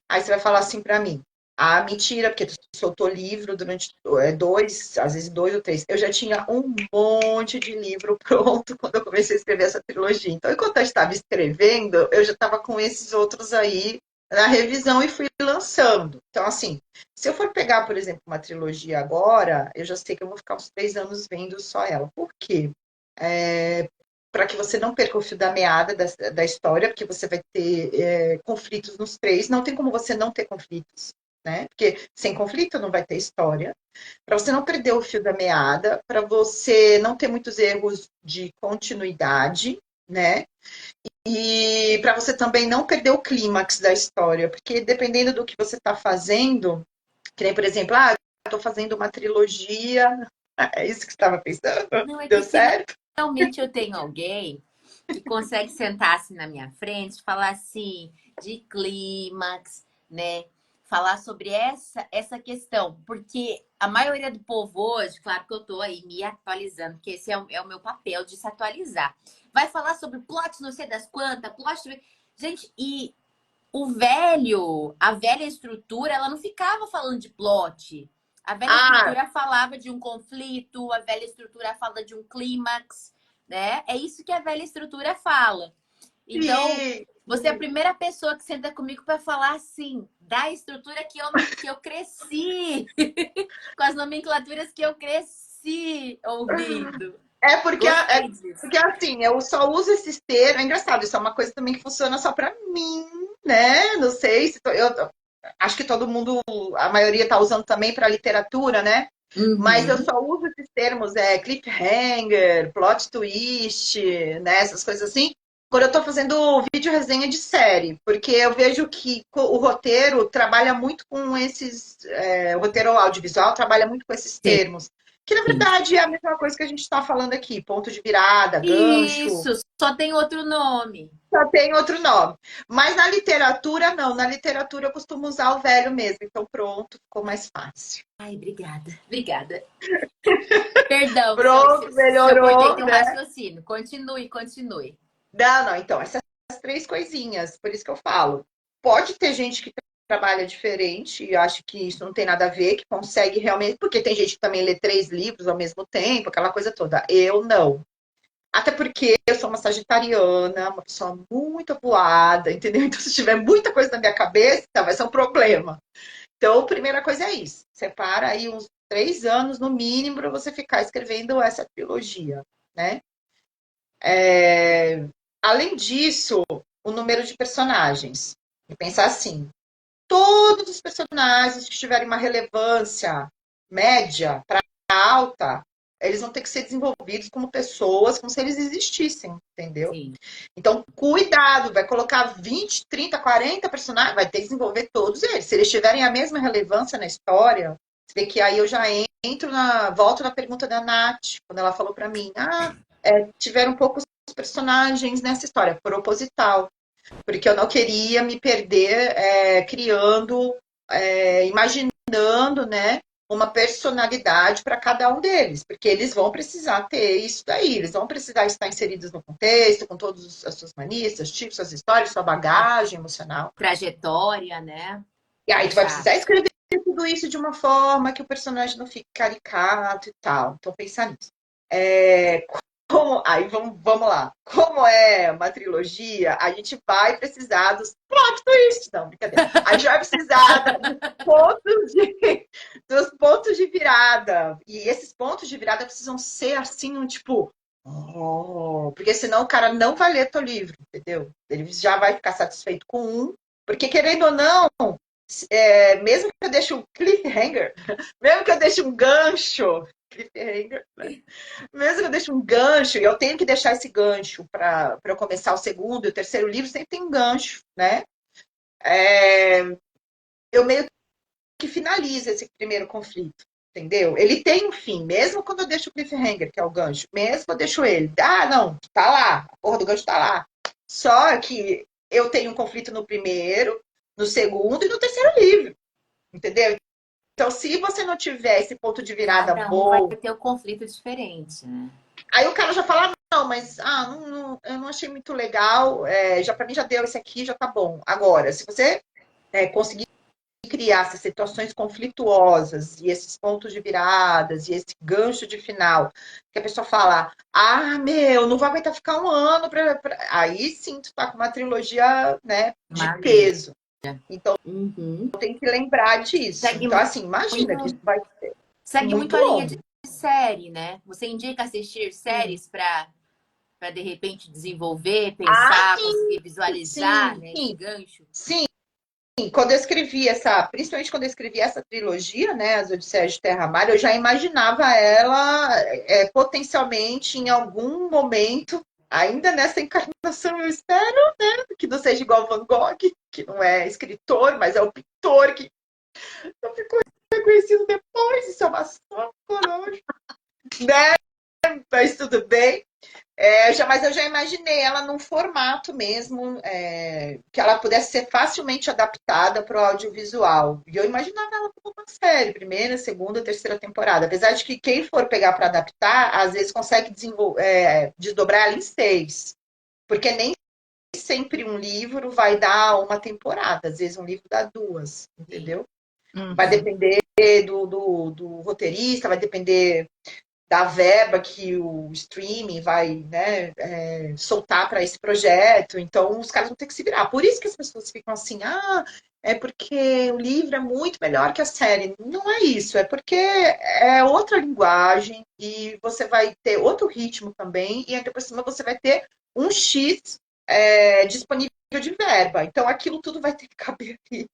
Aí você vai falar assim para mim: ah, mentira, porque tu soltou livro durante 2, às vezes 2 ou 3. Eu já tinha um monte de livro pronto quando eu comecei a escrever essa trilogia. Então, enquanto eu estava escrevendo, eu já estava com esses outros aí na revisão e fui lançando. Então, assim, se eu for pegar, por exemplo, uma trilogia agora, eu já sei que eu vou ficar uns 3 anos vendo só ela. Por quê? Para que você não perca o fio da meada da história, porque você vai ter conflitos nos 3. Não tem como você não ter conflitos, né? Porque sem conflito não vai ter história. Para você não perder o fio da meada, para você não ter muitos erros de continuidade, né? E para você também não perder o clímax da história, porque dependendo do que você está fazendo, que nem, por exemplo, estou fazendo uma trilogia, é isso que você estava pensando? Não, é Deu que certo? finalmente eu tenho alguém que consegue sentar assim na minha frente, falar assim de clímax, né? Falar sobre essa questão, porque a maioria do povo hoje, claro que eu tô aí me atualizando, porque esse é o meu papel de se atualizar. Vai falar sobre plot, não sei das quantas, plot. Gente, e a velha estrutura, ela não ficava falando de plot. A velha Ah, estrutura falava de um conflito, a velha estrutura fala de um clímax, né? É isso que a velha estrutura fala. Então, sim. você é a primeira pessoa que senta comigo para falar assim, da estrutura que eu cresci, com as nomenclaturas que eu cresci ouvindo. É porque, Gostei disso. assim, eu só uso esses termos. É engraçado, isso é uma coisa também que funciona só para mim, né? Não sei se eu acho que todo mundo, a maioria está usando também para literatura, né? Mas eu Uhum. só uso esses termos, cliffhanger, plot twist, né? Essas coisas assim, quando eu estou fazendo vídeo resenha de série, porque eu vejo que o roteiro trabalha muito com esses, o roteiro audiovisual trabalha muito com esses Sim, termos. Que na sim. verdade é a mesma coisa que a gente está falando aqui, ponto de virada, gancho, Isso, só tem outro nome. só tem outro nome. Mas na literatura, não. Na literatura eu costumo usar o velho mesmo. Então pronto, ficou mais fácil. Ai, obrigada. Obrigada. Perdão Pronto, se eu cortei melhorou, teu né? raciocínio. Continue, continue. Não, não. Então, essas 3 coisinhas, por isso que eu falo. Pode ter gente que trabalha diferente, e acho que isso não tem nada a ver, que consegue realmente, porque tem gente que também lê 3 livros ao mesmo tempo, aquela coisa toda. Eu não. Até porque eu sou uma sagitariana, uma pessoa muito avoada, entendeu? Então, se tiver muita coisa na minha cabeça, vai ser um problema. Então, a primeira coisa é isso. Separa aí uns 3 anos, no mínimo, para você ficar escrevendo essa trilogia, né? Além disso, o número de personagens. E pensar assim, todos os personagens que tiverem uma relevância média para alta, eles vão ter que ser desenvolvidos como pessoas, como se eles existissem, entendeu? Sim. Então, cuidado, vai colocar 20, 30, 40 personagens, vai ter que desenvolver todos eles. Se eles tiverem a mesma relevância na história, você vê que aí eu já volto na pergunta da Nath, quando ela falou para mim, tiveram poucos personagens nessa história, proposital, porque eu não queria me perder criando, imaginando, né, uma personalidade para cada um deles, porque eles vão precisar ter isso daí, eles vão precisar estar inseridos no contexto, com todas as suas manias, seus tipos, suas histórias, sua bagagem emocional. Trajetória, né? E aí tu vai precisar Exato. escrever tudo isso de uma forma que o personagem não fique caricato e tal. Então pensar nisso. Aí vamos lá. Como é uma trilogia, a gente vai precisar dos plot twists. Não, brincadeira. A gente vai precisar dos pontos de virada. E esses pontos de virada precisam ser assim, um tipo. Oh, porque senão o cara não vai ler teu livro, entendeu? Ele já vai ficar satisfeito com um. Porque, querendo ou não, mesmo que eu deixe um cliffhanger, mesmo que eu deixe um gancho, cliffhanger, né? Mesmo que eu deixe um gancho, e eu tenho que deixar esse gancho para eu começar o segundo e o terceiro livro, sempre tem um gancho, né? Eu meio que finalizo esse primeiro conflito, entendeu? Ele tem um fim, mesmo quando eu deixo o cliffhanger, que é o gancho, mesmo que eu deixo ele. Ah, não, tá lá, a porra do gancho tá lá. Só que eu tenho um conflito no primeiro, no segundo e no terceiro livro, entendeu? Então, se você não tiver esse ponto de virada Cada um vai bom, ter um conflito diferente, né? aí o cara já fala, não, mas eu não achei muito legal, já para mim já deu esse aqui, já tá bom. Agora, se você conseguir criar essas situações conflituosas e esses pontos de viradas e esse gancho de final, que a pessoa fala, meu, não vou aguentar ficar um ano aí sim tu tá com uma trilogia, né, de Maneiro. peso. Então Uhum. tem que lembrar disso. Segue Então, assim, imagina que isso vai ser segue muito muito a linha de longo. série, né? Você indica assistir Sim. séries para de repente desenvolver, Ah, pensar, conseguir visualizar, sim, né, esse sim, gancho? sim. Quando eu escrevi principalmente quando eu escrevi essa trilogia, né, As Odisseias de Terra-Mar, eu já imaginava ela potencialmente em algum momento, ainda nessa encarnação, eu espero, né, que não seja igual Van Gogh, que não é escritor, mas é o pintor que não ficou reconhecido depois, isso é uma sacanagem, né? Mas tudo bem. Mas eu já imaginei ela num formato mesmo, que ela pudesse ser facilmente adaptada para o audiovisual. E eu imaginava ela como uma série, primeira, segunda, terceira temporada. Apesar de que quem for pegar para adaptar, às vezes consegue desdobrar ela em 6. Porque nem sempre um livro vai dar uma temporada, às vezes um livro dá 2, Sim. entendeu? Vai Uhum. depender do roteirista, vai depender da verba que o streaming vai, né, soltar para esse projeto. Então, os caras vão ter que se virar. Por isso que as pessoas ficam assim, é porque o livro é muito melhor que a série. Não é isso, é porque é outra linguagem e você vai ter outro ritmo também, e ainda por cima você vai ter um X disponível de verba. Então, aquilo tudo vai ter que caber ali.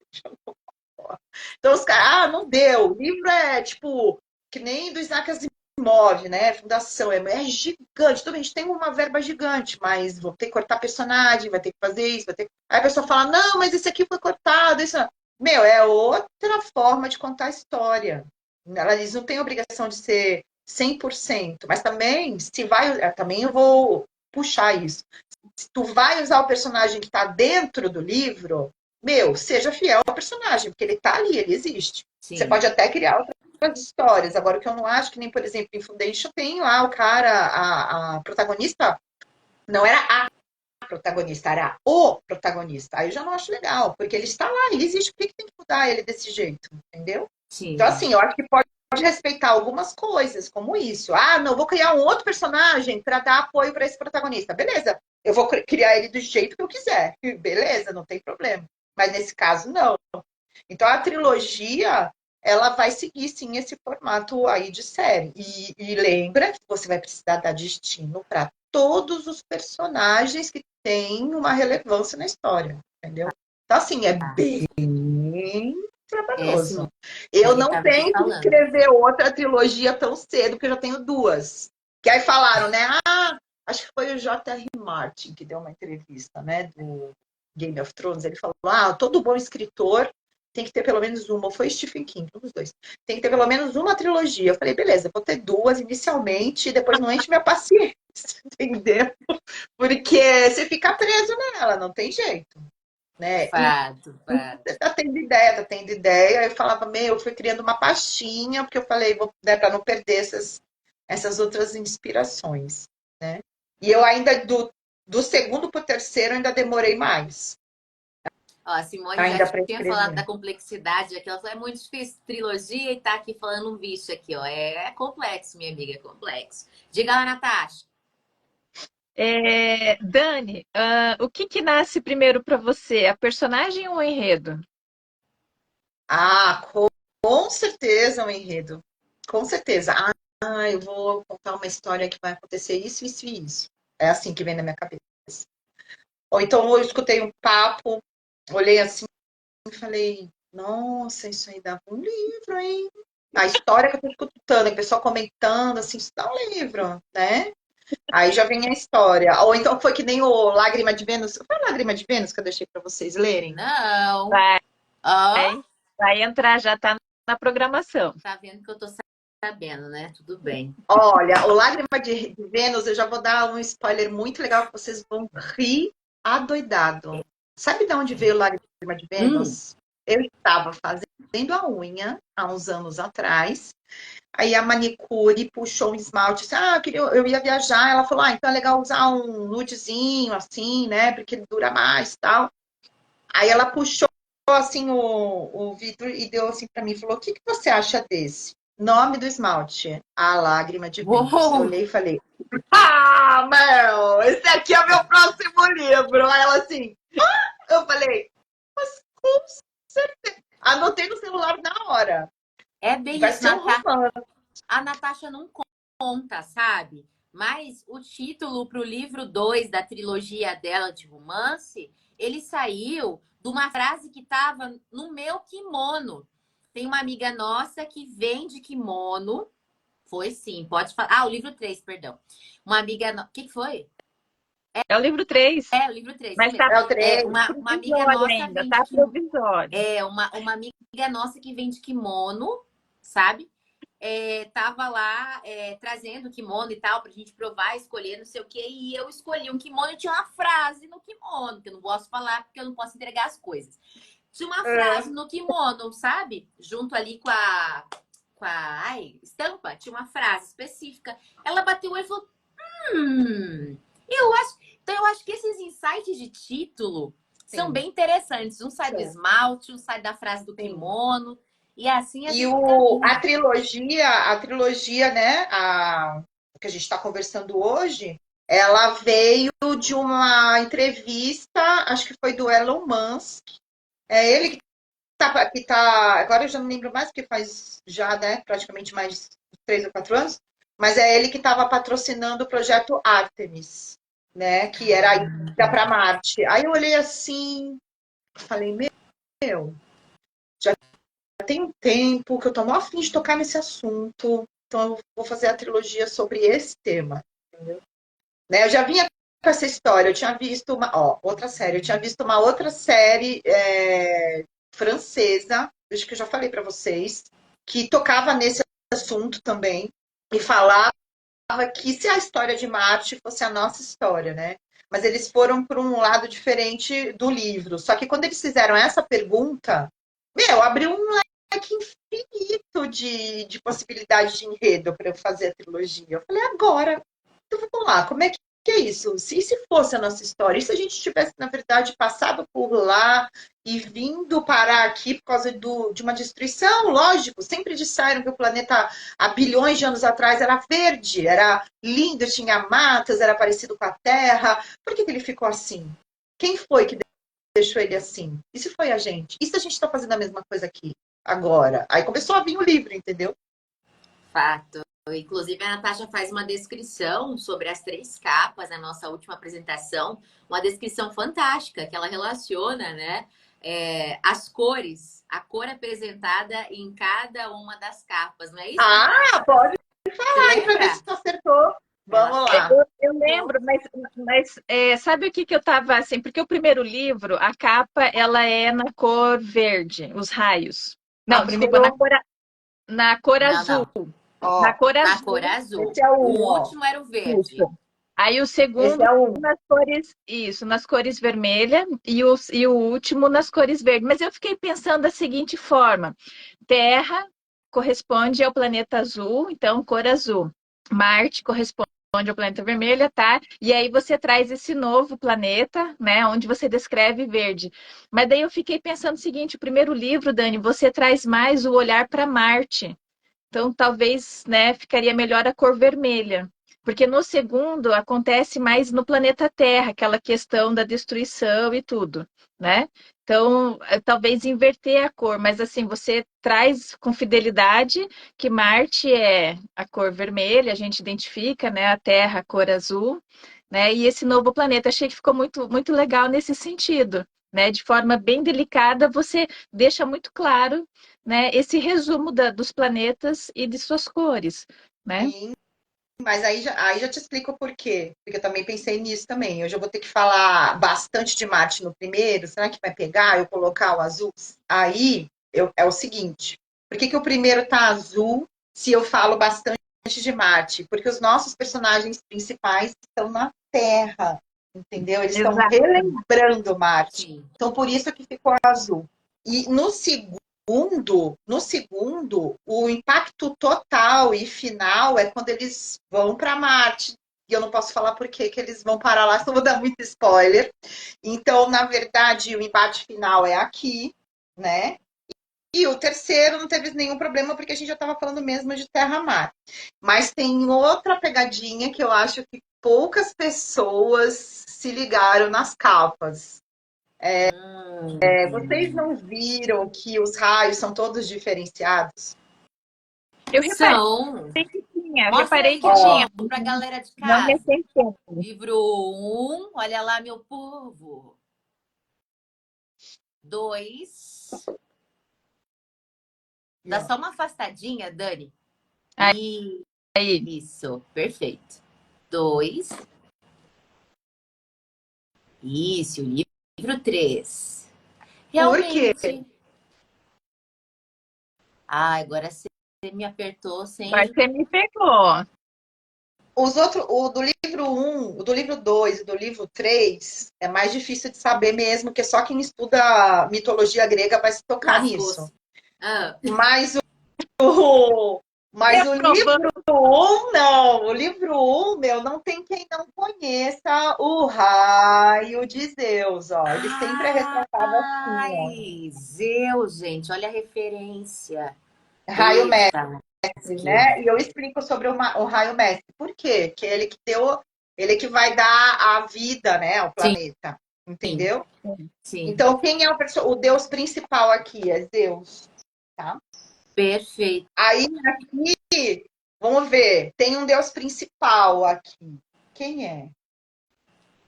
Então, os caras, não deu. O livro é tipo que nem do Isaac Asimov, né? Fundação, é gigante. Tudo bem, a gente tem uma verba gigante, mas vou ter que cortar personagem, vai ter que fazer isso, vai ter que... Aí a pessoa fala, não, mas esse aqui foi cortado, isso não. Meu, é outra forma de contar a história. Eles não têm obrigação de ser 100%, mas também, se vai, também eu vou puxar isso. Se tu vai usar o personagem que está dentro do livro, meu, seja fiel ao personagem, porque ele está ali, ele existe. Você Sim. pode até criar outras histórias. Agora, o que eu não acho, que nem, por exemplo, em Foundation tem lá o cara, a protagonista, não era a protagonista, era o protagonista. Aí eu já não acho legal, porque ele está lá, ele existe, por que tem que mudar ele desse jeito? Entendeu? Então, Sim. assim, eu acho que pode respeitar algumas coisas, como isso. Não, vou criar um outro personagem para dar apoio para esse protagonista. Beleza, eu vou criar ele do jeito que eu quiser. Beleza, não tem problema. Mas nesse caso, não. Então, a trilogia, ela vai seguir, sim, esse formato aí de série. E lembra que você vai precisar dar destino para todos os personagens que têm uma relevância na história, entendeu? Então, assim, é bem trabalhoso. Simone, Eu ele não estava aqui penso em falando. escrever outra trilogia tão cedo, porque eu já tenho 2. Que aí falaram, né? Acho que foi o J.R. Martin que deu uma entrevista, né? Do Game of Thrones. Ele falou: todo bom escritor tem que ter pelo menos uma. Ou foi Stephen King, um dos dois. Tem que ter pelo menos uma trilogia. Eu falei, beleza, vou ter 2 inicialmente, e depois não enche minha paciência, entendeu? Porque você fica preso nela, não tem jeito, né? Fato, fato. Tá tendo ideia, tá tendo ideia. Eu falava, eu fui criando uma pastinha, porque eu falei, né, para não perder essas outras inspirações, né? E eu ainda, do segundo para o terceiro, ainda demorei mais, Ó, a Simone já ainda para tinha falado da escrever. complexidade aqui. Ela falou, é muito difícil trilogia e tá aqui falando um bicho aqui, ó. É complexo, minha amiga, é complexo. Diga lá, Natasha. Dani, o que nasce primeiro para você, a personagem ou o enredo? Com certeza um enredo. Com certeza. Eu vou contar uma história que vai acontecer isso, isso e isso. É assim que vem na minha cabeça. Ou então eu escutei um papo, olhei assim e falei, Nossa, isso aí dava um livro, hein? A história que eu tô escutando, o pessoal comentando, assim, isso dá um livro, né? Aí já vem a história. Ou então foi que nem o Lágrima de Vênus. Foi a Lágrima de Vênus que eu deixei para vocês lerem? Não. Vai, Ó, vai entrar, já tá na programação. tá vendo que eu tô sabendo, né? Tudo bem. Olha, o Lágrima de Vênus, eu já vou dar um spoiler muito legal que vocês vão rir adoidado. Sabe de onde veio o Lágrima de Hum. Vênus? Eu estava fazendo a unha há uns anos atrás. Aí a manicure puxou um esmalte, disse, eu ia viajar. Ela falou, então é legal usar um nudezinho, assim, né? Porque ele dura mais e tal. Aí ela puxou, assim, o vidro e deu assim para mim, falou, o que você acha desse? Nome do esmalte, A Lágrima de Vênus. Eu Uou! olhei e falei, Mel, esse aqui é meu próximo livro. Aí ela assim, eu falei, mas com certeza. Anotei no celular na hora. É bem Vai isso, ser um romance. a Natasha não conta, sabe? Mas o título para o livro 2 da trilogia dela de romance, ele saiu de uma frase que estava no meu kimono. Tem uma amiga nossa que vende kimono. Foi sim, pode falar. Ah, o livro 3, perdão. Uma amiga. O que foi? É o livro 3, É, o livro 3, isso mas mesmo. tá É o É, 3. uma amiga provisório nossa ainda, vende tá kimono. provisório. É, uma amiga nossa que vende kimono, sabe? Tava lá trazendo kimono e tal, pra gente provar, escolher, não sei o quê. E eu escolhi um kimono e tinha uma frase no kimono, que eu não posso falar porque eu não posso entregar as coisas. Tinha uma frase no kimono, sabe? Junto ali com a estampa, tinha uma frase específica. Ela bateu o olho e falou: eu acho. Então, eu acho que esses insights de título são Sim, bem interessantes. Um sai do sim, esmalte, um sai da frase do sim. kimono. E assim a E gente a caminha. trilogia, né, que a gente está conversando hoje, ela veio de uma entrevista, acho que foi do Elon Musk. É ele agora eu já não lembro mais, porque faz já, né, praticamente mais de 3 ou 4 anos, mas é ele que estava patrocinando o projeto Artemis, né, que era a ida para Marte. Aí eu olhei assim, falei, meu, já tem um tempo que eu tô mó a fim de tocar nesse assunto, então eu vou fazer a trilogia sobre esse tema, entendeu? Né, eu já vinha com essa história, eu tinha visto outra série, eu tinha visto uma outra série francesa, acho que eu já falei para vocês, que tocava nesse assunto também e falava que se a história de Marte fosse a nossa história, né? Mas eles foram para um lado diferente do livro. Só que quando eles fizeram essa pergunta, abriu um leque infinito de possibilidades de enredo para eu fazer a trilogia. Eu falei, agora, então vamos lá, como é que é isso? Se fosse a nossa história, e se a gente tivesse, na verdade, passado por lá e vindo parar aqui por causa de uma destruição, lógico, sempre disseram que o planeta há bilhões de anos atrás era verde, era lindo, tinha matas, era parecido com a Terra. Por que ele ficou assim? Quem foi que deixou ele assim? E se foi a gente? E se a gente está fazendo a mesma coisa aqui, agora? Aí começou a vir o livro, entendeu? Fato. Inclusive, a Natasha faz uma descrição sobre as 3 capas na nossa última apresentação, uma descrição fantástica, que ela relaciona, né, as cores, a cor apresentada em cada uma das capas, não é isso, Natasha? Pode Você falar aí para ver se lembra? tu acertou. Ela Vamos lá. Eu lembro, mas sabe o que que eu estava assim? Porque o primeiro livro, a capa, ela é na cor verde, os raios. Não, desculpa, Abriu. na cor Não, azul. não. Na Ó, cor Na cor azul. azul. esse é o O 1, ó. último era o verde. Isso. Aí o Esse segundo é o 1. nas cores, isso, nas cores vermelha e o último nas cores verdes. Mas eu fiquei pensando da seguinte forma: Terra corresponde ao planeta azul, então cor azul. Marte corresponde ao planeta vermelho, tá? E aí você traz esse novo planeta, né, onde você descreve verde. Mas daí eu fiquei pensando o seguinte: o primeiro livro, Dani, você traz mais o olhar para Marte. Então, talvez, né, ficaria melhor a cor vermelha. Porque no segundo acontece mais no planeta Terra, aquela questão da destruição e tudo, né? Então, talvez inverter a cor, mas assim, você traz com fidelidade que Marte é a cor vermelha, a gente identifica, né, a Terra a cor azul, né? E esse novo planeta, achei que ficou muito muito legal nesse sentido. né? De forma bem delicada, você deixa muito claro, né, esse resumo dos planetas e de suas cores, né? Sim, mas aí já te explico o porquê. Porque eu também pensei nisso também. Hoje eu vou ter que falar bastante de Marte no primeiro. Será que vai pegar eu colocar o azul? Aí é o seguinte: por que o primeiro tá azul se eu falo bastante de Marte? Porque os nossos personagens principais estão na Terra, entendeu? Eles estão Exato. relembrando Marte. Sim. Então, por isso que ficou azul. E no segundo, o impacto total e final é quando eles vão para Marte. E eu não posso falar por que eles vão parar lá, senão vou dar muito spoiler. Então, na verdade, o embate final é aqui, né? E o terceiro não teve nenhum problema, porque a gente já estava falando mesmo de terra-mar. Mas tem outra pegadinha que eu acho que poucas pessoas se ligaram nas capas. Vocês não viram que os raios são todos diferenciados? Eu reparei São. que tinha, eu Mostra reparei aí que de tinha. novo para a galera de Não me casa. acertei. Livro 1, olha lá, meu povo. 2. Dá só uma afastadinha, Dani. Aí, Isso, perfeito. 2. Isso, livro 3. Por quê? Realmente. Ah, agora você me apertou mas sem. você me pegou. Os outros, o do livro 1, o do livro 2 e do livro 3 é mais difícil de saber mesmo, que só quem estuda mitologia grega vai se tocar nisso. Lascou-se. Ah, Mas mas o Reprovando. livro 1, não. O livro 1, meu, não tem quem não conheça o raio de Zeus, ó. Ele sempre é retratado assim, ó. ai, Zeus, gente, olha a referência. Raio mestre, Eita, lasqueira. né? E eu explico sobre o raio mestre. Por quê? Que ele que deu, ele que vai dar a vida, né, ao Sim, planeta. Entendeu? sim, Então, quem é o deus principal aqui? É Zeus, tá? perfeito. Aí, aqui, vamos ver, tem um deus principal aqui. Quem é?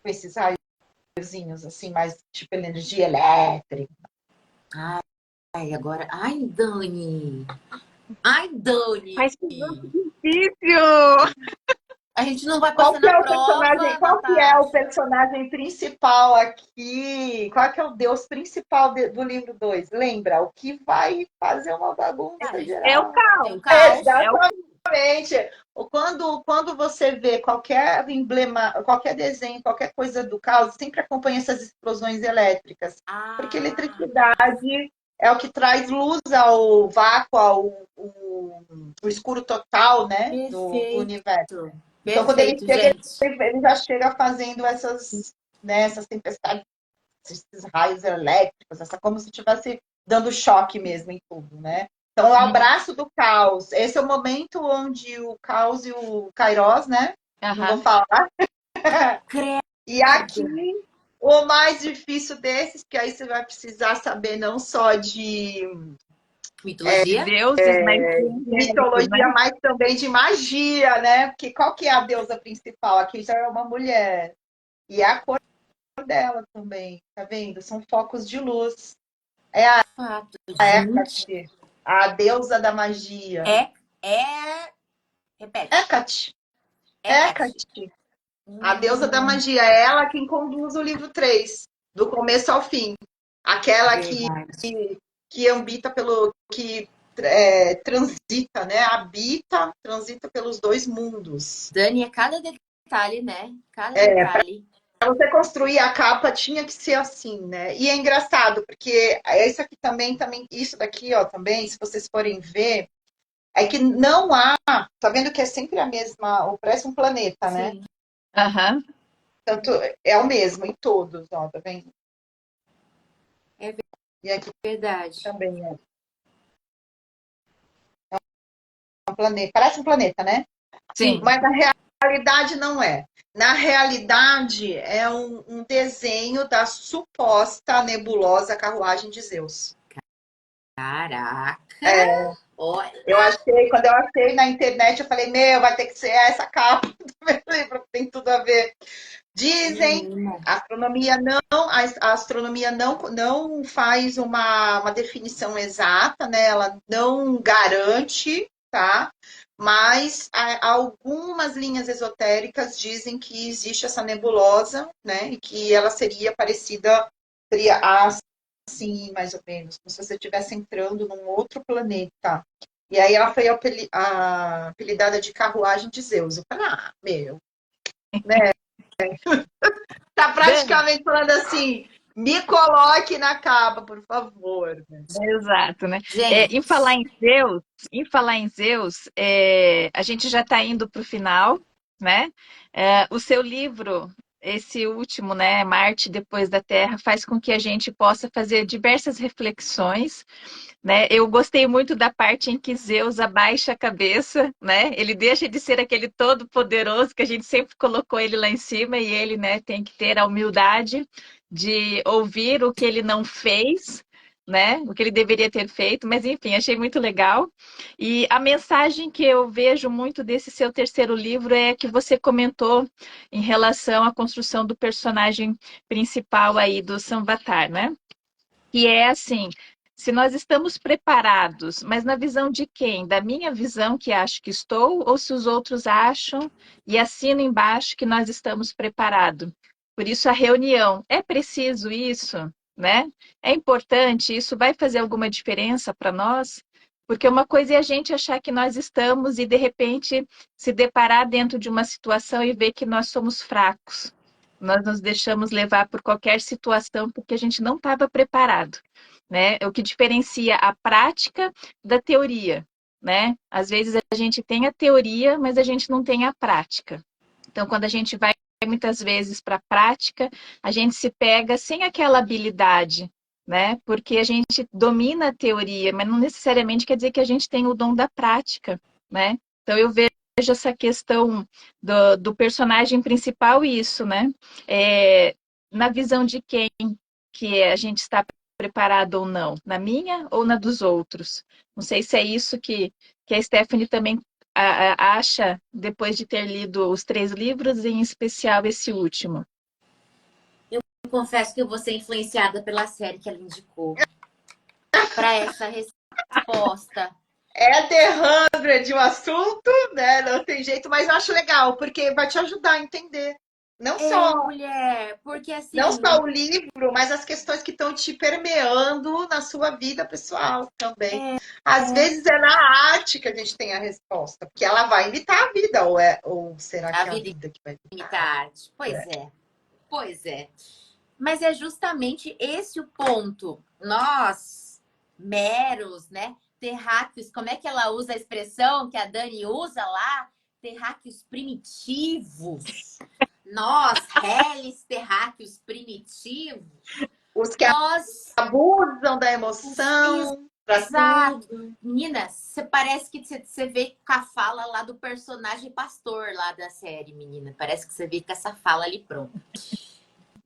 Com esses raiozinhos, assim, mais tipo energia elétrica. Ai, agora. Ai, Dani. Ai, Dani. Mas que jogo difícil! A gente não vai Qual passar que na é o personagem? prova, Qual que é o Natasha. personagem principal aqui? Qual que é o deus principal do livro 2? Lembra? O que vai fazer uma bagunça É o geral. Tem o caos. caos. É o Exatamente. Quando você vê qualquer emblema, qualquer desenho, qualquer coisa do caos, sempre acompanha essas explosões elétricas. Porque Ah, eletricidade é o que traz luz ao vácuo, o escuro total, né, do universo. perfeito. Então, quando ele Perfeito, chega, gente. ele já chega fazendo essas, né, essas tempestades, esses raios elétricos, como se estivesse dando choque mesmo em tudo, né? Então, é o braço do caos. Esse é o momento onde o caos e o Kairos, né? Não vou Aham. falar. Credo. E aqui, o mais difícil desses, que aí você vai precisar saber não só de De Mitologia? deuses, mas de angélicos, né? mitologia, mas também de magia, né? Porque qual que é a deusa principal? Aqui já é uma mulher. E é a cor dela também, tá vendo? São focos de luz. É a Fato, gente. Hecate, a deusa da magia. É, é. Repete. Hecate, Hecate. Hecate, a deusa da Hum, magia. É ela quem conduz o livro 3 do começo ao fim. Aquela verdade. que ambita que transita, né? Transita pelos dois mundos. Dani, é cada detalhe, né? Cada detalhe. Para você construir a capa tinha que ser assim, né? E é engraçado, porque isso aqui também, isso daqui, ó, também, se vocês forem ver, é que não há, tá vendo que é sempre a mesma, parece um planeta, né? Sim, Aham. Tanto é o mesmo em todos, ó, tá vendo? é E aqui verdade. também é um planeta, parece um planeta, né? Sim. Mas na realidade não é. Na realidade, é um desenho da suposta nebulosa Carruagem de Zeus. Caraca! Olha, Quando eu achei na internet, eu falei, meu, vai ter que ser essa capa do meu livro, tem tudo a ver. Dizem, Menina. a astronomia não faz uma definição exata, né? Ela não garante, tá? Mas algumas linhas esotéricas dizem que existe essa nebulosa, né? E que ela seria parecida, seria assim, mais ou menos, como se você estivesse entrando num outro planeta. E aí ela foi apelidada de carruagem de Zeus. Eu falei, meu, né? Tá Dani, praticamente falando assim, me coloque na capa, por favor. exato, né? Em falar Gente, em Zeus, a gente já está indo para o final, né? O seu livro, esse último, né, Marte depois da Terra, faz com que a gente possa fazer diversas reflexões, né? Eu gostei muito da parte em que Zeus abaixa a cabeça, né? Ele deixa de ser aquele todo-poderoso que a gente sempre colocou ele lá em cima e ele, né, tem que ter a humildade de ouvir o que ele não fez, né? O que ele deveria ter feito, mas enfim, achei muito legal. E a mensagem que eu vejo muito desse seu terceiro livro é que você comentou em relação à construção do personagem principal aí do Samvatar, né? Que é assim, se nós estamos preparados, mas na visão de quem? Da minha visão, que acho que estou, ou se os outros acham e assinam embaixo que nós estamos preparados. Por isso, a reunião. É preciso isso, né? É importante, isso vai fazer alguma diferença para nós? Porque uma coisa é a gente achar que nós estamos e, de repente, se deparar dentro de uma situação e ver que nós somos fracos. Nós nos deixamos levar por qualquer situação porque a gente não estava preparado, né? É o que diferencia a prática da teoria, né? Às vezes a gente tem a teoria, mas a gente não tem a prática. Então, quando a gente vai muitas vezes para a prática, a gente se pega sem aquela habilidade, né? Porque a gente domina a teoria, mas não necessariamente quer dizer que a gente tem o dom da prática, né? Então, eu vejo essa questão do personagem principal isso, né? Na visão de quem que a gente está preparado ou não, na minha ou na dos outros. Não sei se é isso que a Stephanie também acha depois de ter lido os três livros, em especial esse último. eu confesso que eu vou ser influenciada pela série que ela indicou para essa resposta. É The 100 o assunto, né? Não tem jeito, mas eu acho legal, porque vai te ajudar a entender. Não É, só, mulher, porque não assim, só o livro, mas as questões que estão te permeando na sua vida pessoal também. Às vezes é na arte que a gente tem a resposta, porque ela vai imitar a vida, ou será a que é a vida vida que vai imita imitar? a arte. Pois é, pois é. Mas é justamente esse o ponto. Nós, meros, né? Terráqueos, como é que ela usa a expressão que a Dani usa lá? Terráqueos primitivos. Nós, réis terráqueos primitivos, Os que nós, abusam da emoção para exato. tudo. Menina, você parece que você vê com a fala lá do personagem pastor lá da série, menina. Parece que você vê com essa fala ali pronta.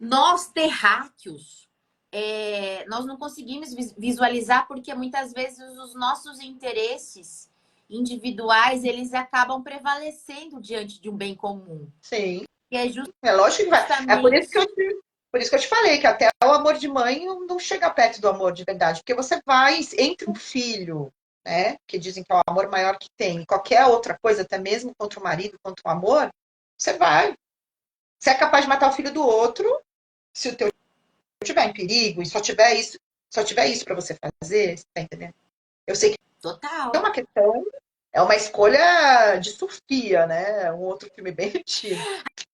Nós, terráqueos, nós não conseguimos visualizar porque muitas vezes os nossos interesses individuais, eles acabam prevalecendo diante de um bem comum. Sim. E é É lógico que vai. É justamente... por isso que eu te falei que até o amor de mãe não chega perto do amor de verdade, porque você vai entre um filho, né? Que dizem que é o amor maior que tem, e qualquer outra coisa, até mesmo contra o marido, contra o amor, você vai. Você é capaz de matar o filho do outro se o teu estiver em perigo e só tiver isso para você fazer, você tá entendendo? Eu sei que é Total. uma questão, é uma escolha de Sofia, né? Um outro filme bem antigo.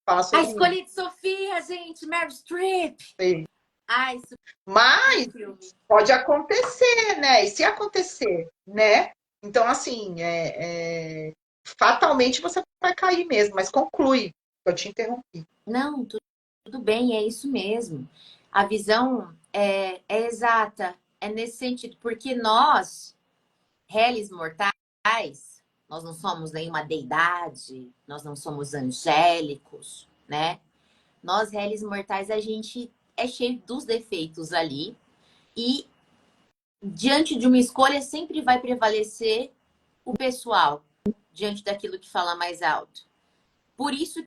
Fala A sobre escolha de Sofia, gente, Meryl Streep. isso. Ai, super Mas filme. pode acontecer, né? E se acontecer, né? Então, assim, fatalmente você vai cair mesmo, mas conclui. Eu te interrompi. Não, tudo bem, é isso mesmo. A visão é exata, é nesse sentido, porque nós, réis mortais, nós não somos nenhuma deidade, nós não somos angélicos, né? Nós, réis mortais, a gente é cheio dos defeitos ali e diante de uma escolha sempre vai prevalecer o pessoal, diante daquilo que fala mais alto. Por isso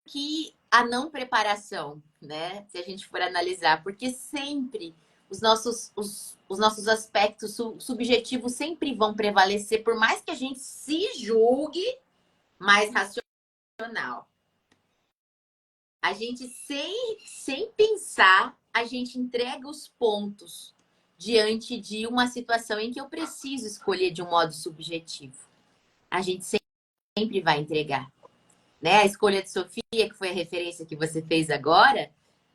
que a não preparação, né? Se a gente for analisar, porque sempre os nossos aspectos subjetivos sempre vão prevalecer, por mais que a gente se julgue mais racional. A gente, sem pensar, a gente entrega os pontos diante de uma situação em que eu preciso escolher de um modo subjetivo. A gente sempre vai entregar. Né? A escolha de Sofia, que foi a referência que você fez agora,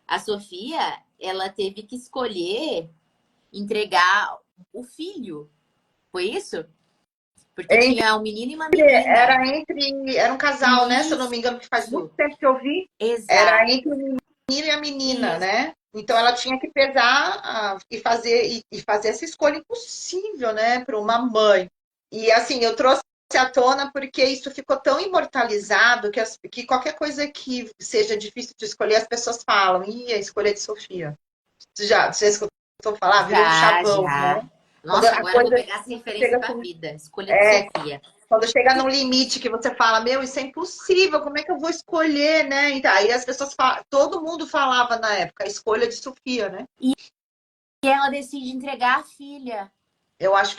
a Sofia, ela teve que escolher entregar o filho. Foi isso? Porque tinha um menino e uma menina. Era um casal, né? Se eu não me engano, que faz muito tempo que eu vi. Exato. Era entre o menino e a menina, né? Então ela tinha que pesar e fazer essa escolha impossível, né, para uma mãe. E assim, eu trouxe à tona porque isso ficou tão imortalizado que qualquer coisa que seja difícil de escolher, as pessoas falam, a escolha de Sofia. Você já escutou falar? Virou um chavão, né? Nossa, agora eu vou pegar essa referência para a vida. Escolha de Sofia. Quando chega num limite que você fala, meu, isso é impossível, como é que eu vou escolher, né? Então, aí as pessoas falam, todo mundo falava na época, a escolha de Sofia, né? E ela decide entregar a filha. Eu acho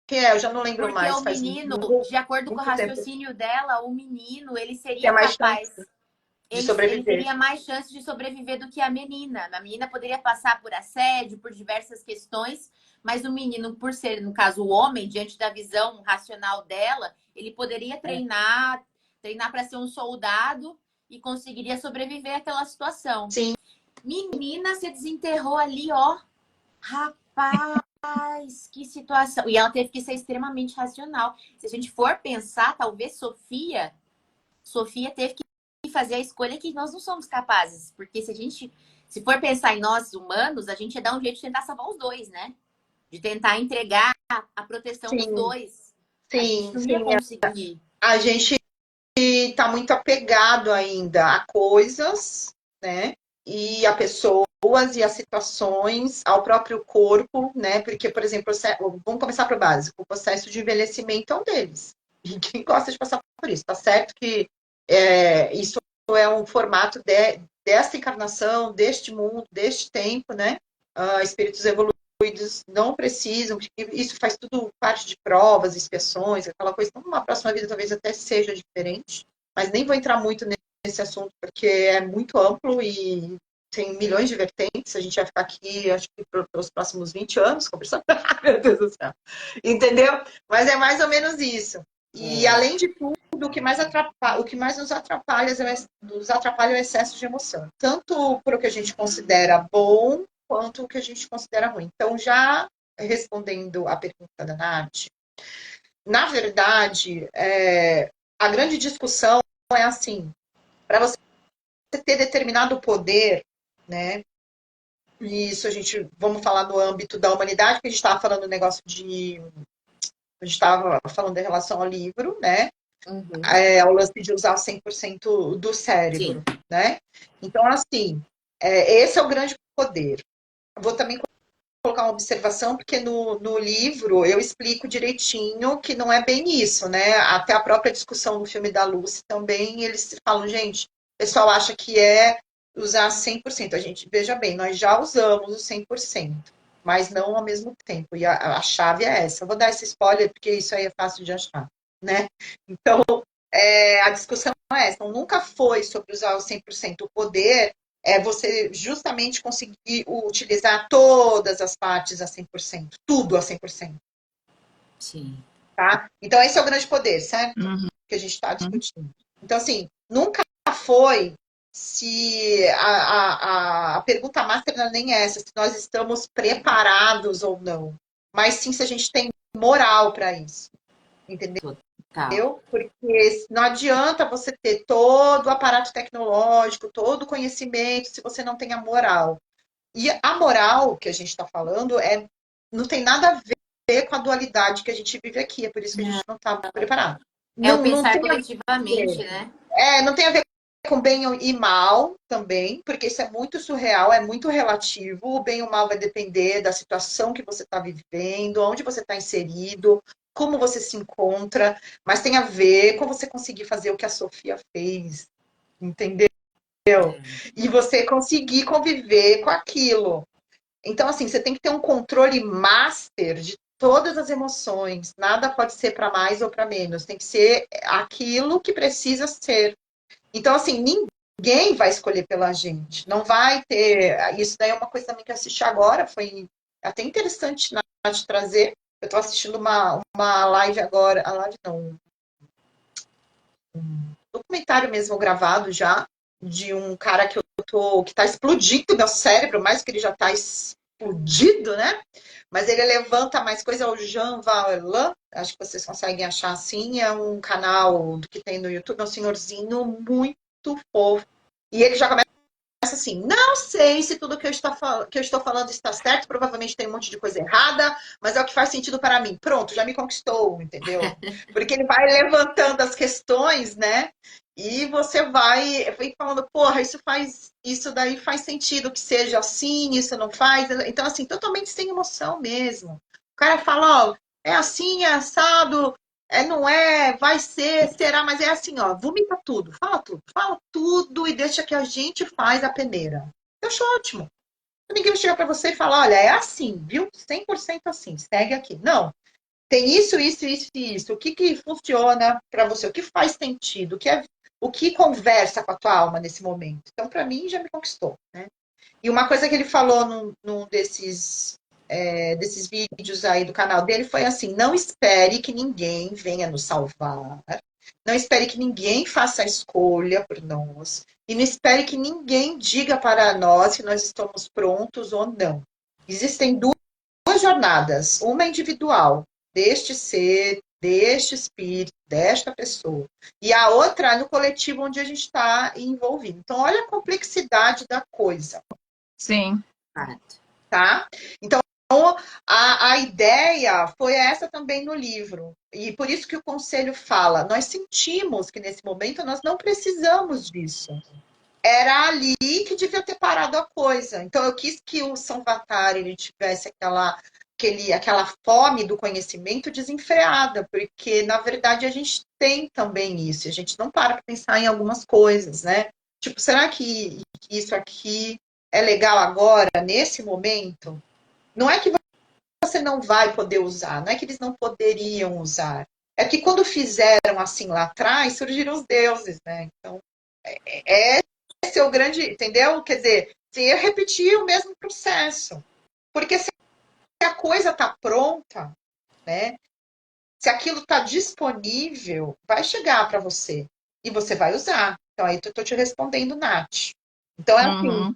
que eu já não lembro mais. Porque o menino, de acordo com o raciocínio dela, o menino, ele seria capaz ele teria mais chance de sobreviver do que a menina. A menina poderia passar por assédio, por diversas questões, mas o menino, por ser, no caso, o homem, diante da visão racional dela, ele poderia treinar para ser um soldado e conseguiria sobreviver àquela situação. Sim. Menina, se desenterrou ali, ó. Rapaz, que situação. E ela teve que ser extremamente racional. Se a gente for pensar, talvez Sofia teve que fazer a escolha que nós não somos capazes. Porque se for pensar em nós humanos, a gente ia dar um jeito de tentar salvar os dois, né? De tentar entregar a proteção dos dois. Sim, a gente não ia conseguir. A gente está muito apegado ainda a coisas, né? E a pessoas e as situações, ao próprio corpo, né? Porque, por exemplo, vamos começar para o básico. O processo de envelhecimento é um deles. E quem gosta de passar por isso? Tá certo que isso é um formato desta encarnação, deste mundo, deste tempo, né? Espíritos evoluídos não precisam, isso faz tudo parte de provas, inspeções, aquela coisa. Então, numa próxima vida talvez até seja diferente, mas nem vou entrar muito nesse assunto, porque é muito amplo e tem milhões de vertentes. A gente vai ficar aqui, acho que pelos próximos 20 anos conversando. Meu Deus do céu. Entendeu? Mas é mais ou menos isso. E além de tudo, o que mais nos atrapalha é o excesso de emoção. Tanto para o que a gente considera bom, quanto o que a gente considera ruim. Então, já respondendo a pergunta da Nath, na verdade, a grande discussão é assim, para você ter determinado poder, né? E isso vamos falar no âmbito da humanidade, porque a gente estava falando do negócio a gente estava falando em relação ao livro, né? Uhum. O lance de usar 100% do cérebro, Sim. né? Então, assim, esse é o grande poder. Vou também colocar uma observação, porque no livro eu explico direitinho que não é bem isso, né? Até a própria discussão no filme da Lucy também, eles falam, gente, o pessoal acha que é usar 100%. A gente, veja bem, nós já usamos o 100%, mas não ao mesmo tempo. E a chave é essa. Eu vou dar esse spoiler, porque isso aí é fácil de achar, né? Então, a discussão é essa. Então, nunca foi sobre usar o 100%. O poder é você justamente conseguir utilizar todas as partes a 100%. Tudo a 100%. Sim. Tá? Então, esse é o grande poder, certo? Uhum. Que a gente está discutindo. Então, assim, nunca foi se a pergunta master não é nem essa, se nós estamos preparados ou não, mas sim se a gente tem moral para isso. Entendeu? Tá. Porque não adianta você ter todo o aparato tecnológico, todo o conhecimento, se você não tem a moral. E a moral que a gente está falando não tem nada a ver com a dualidade que a gente vive aqui. É por isso que a gente não está preparado. O pensar coletivamente, né? Não tem a ver com bem e mal também, porque isso é muito surreal, é muito relativo. O bem e o mal vai depender da situação que você está vivendo, onde você está inserido, como você se encontra, mas tem a ver com você conseguir fazer o que a Sofia fez, entendeu? E você conseguir conviver com aquilo. Então, assim, você tem que ter um controle master de todas as emoções. Nada pode ser para mais ou para menos. Tem que ser aquilo que precisa ser. Então, assim, ninguém vai escolher pela gente. Não vai ter. Isso daí é uma coisa também que eu assisti agora. Foi até interessante de trazer. Eu estou assistindo uma live agora. A live não. Um documentário mesmo gravado já. De um cara que que está explodindo meu cérebro, mais que ele já está explodido, né? Mas ele levanta mais coisa, é o Jean Valjean, acho que vocês conseguem achar assim, é um canal do que tem no YouTube, é um senhorzinho muito fofo. E ele já começa assim, não sei se tudo que eu estou falando está certo, provavelmente tem um monte de coisa errada, mas é o que faz sentido para mim. Pronto, já me conquistou, entendeu? Porque ele vai levantando as questões, né? E você vai falando, porra, isso daí faz sentido que seja assim, isso não faz. Então, assim, totalmente sem emoção mesmo. O cara fala, ó, é assim, é assado, não é, vai ser, será, mas é assim, ó, vomita fala tudo e deixa que a gente faz a peneira. Eu acho ótimo. Ninguém vai chegar para você e falar, olha, é assim, viu? 100% assim, segue aqui. Não, tem isso, isso, isso e isso. O que funciona para você? O que faz sentido? O que conversa com a tua alma nesse momento? Então, para mim, já me conquistou, né? E uma coisa que ele falou num desses vídeos aí do canal dele foi assim: não espere que ninguém venha nos salvar, não espere que ninguém faça a escolha por nós, e não espere que ninguém diga para nós se nós estamos prontos ou não. Existem duas jornadas, uma individual, deste ser, deste espírito, desta pessoa, e a outra no coletivo onde a gente está envolvido. Então, olha a complexidade da coisa. Sim. Tá? Então, a ideia foi essa também no livro. E por isso que o conselho fala, nós sentimos que nesse momento nós não precisamos disso. Era ali que devia ter parado a coisa. Então, eu quis que o Sanvatari ele tivesse aquela fome do conhecimento desenfreada, porque, na verdade, a gente tem também isso. A gente não para pensar em algumas coisas, né? Tipo, será que isso aqui é legal agora, nesse momento? Não é que você não vai poder usar, não é que eles não poderiam usar. É que quando fizeram assim lá atrás, surgiram os deuses, né? Então, esse é o grande, entendeu? Quer dizer, você ia repetir o mesmo processo. Porque se a coisa está pronta, né? Se aquilo está disponível, vai chegar para você. E você vai usar. Então, aí eu estou te respondendo, Nath. Então, é assim,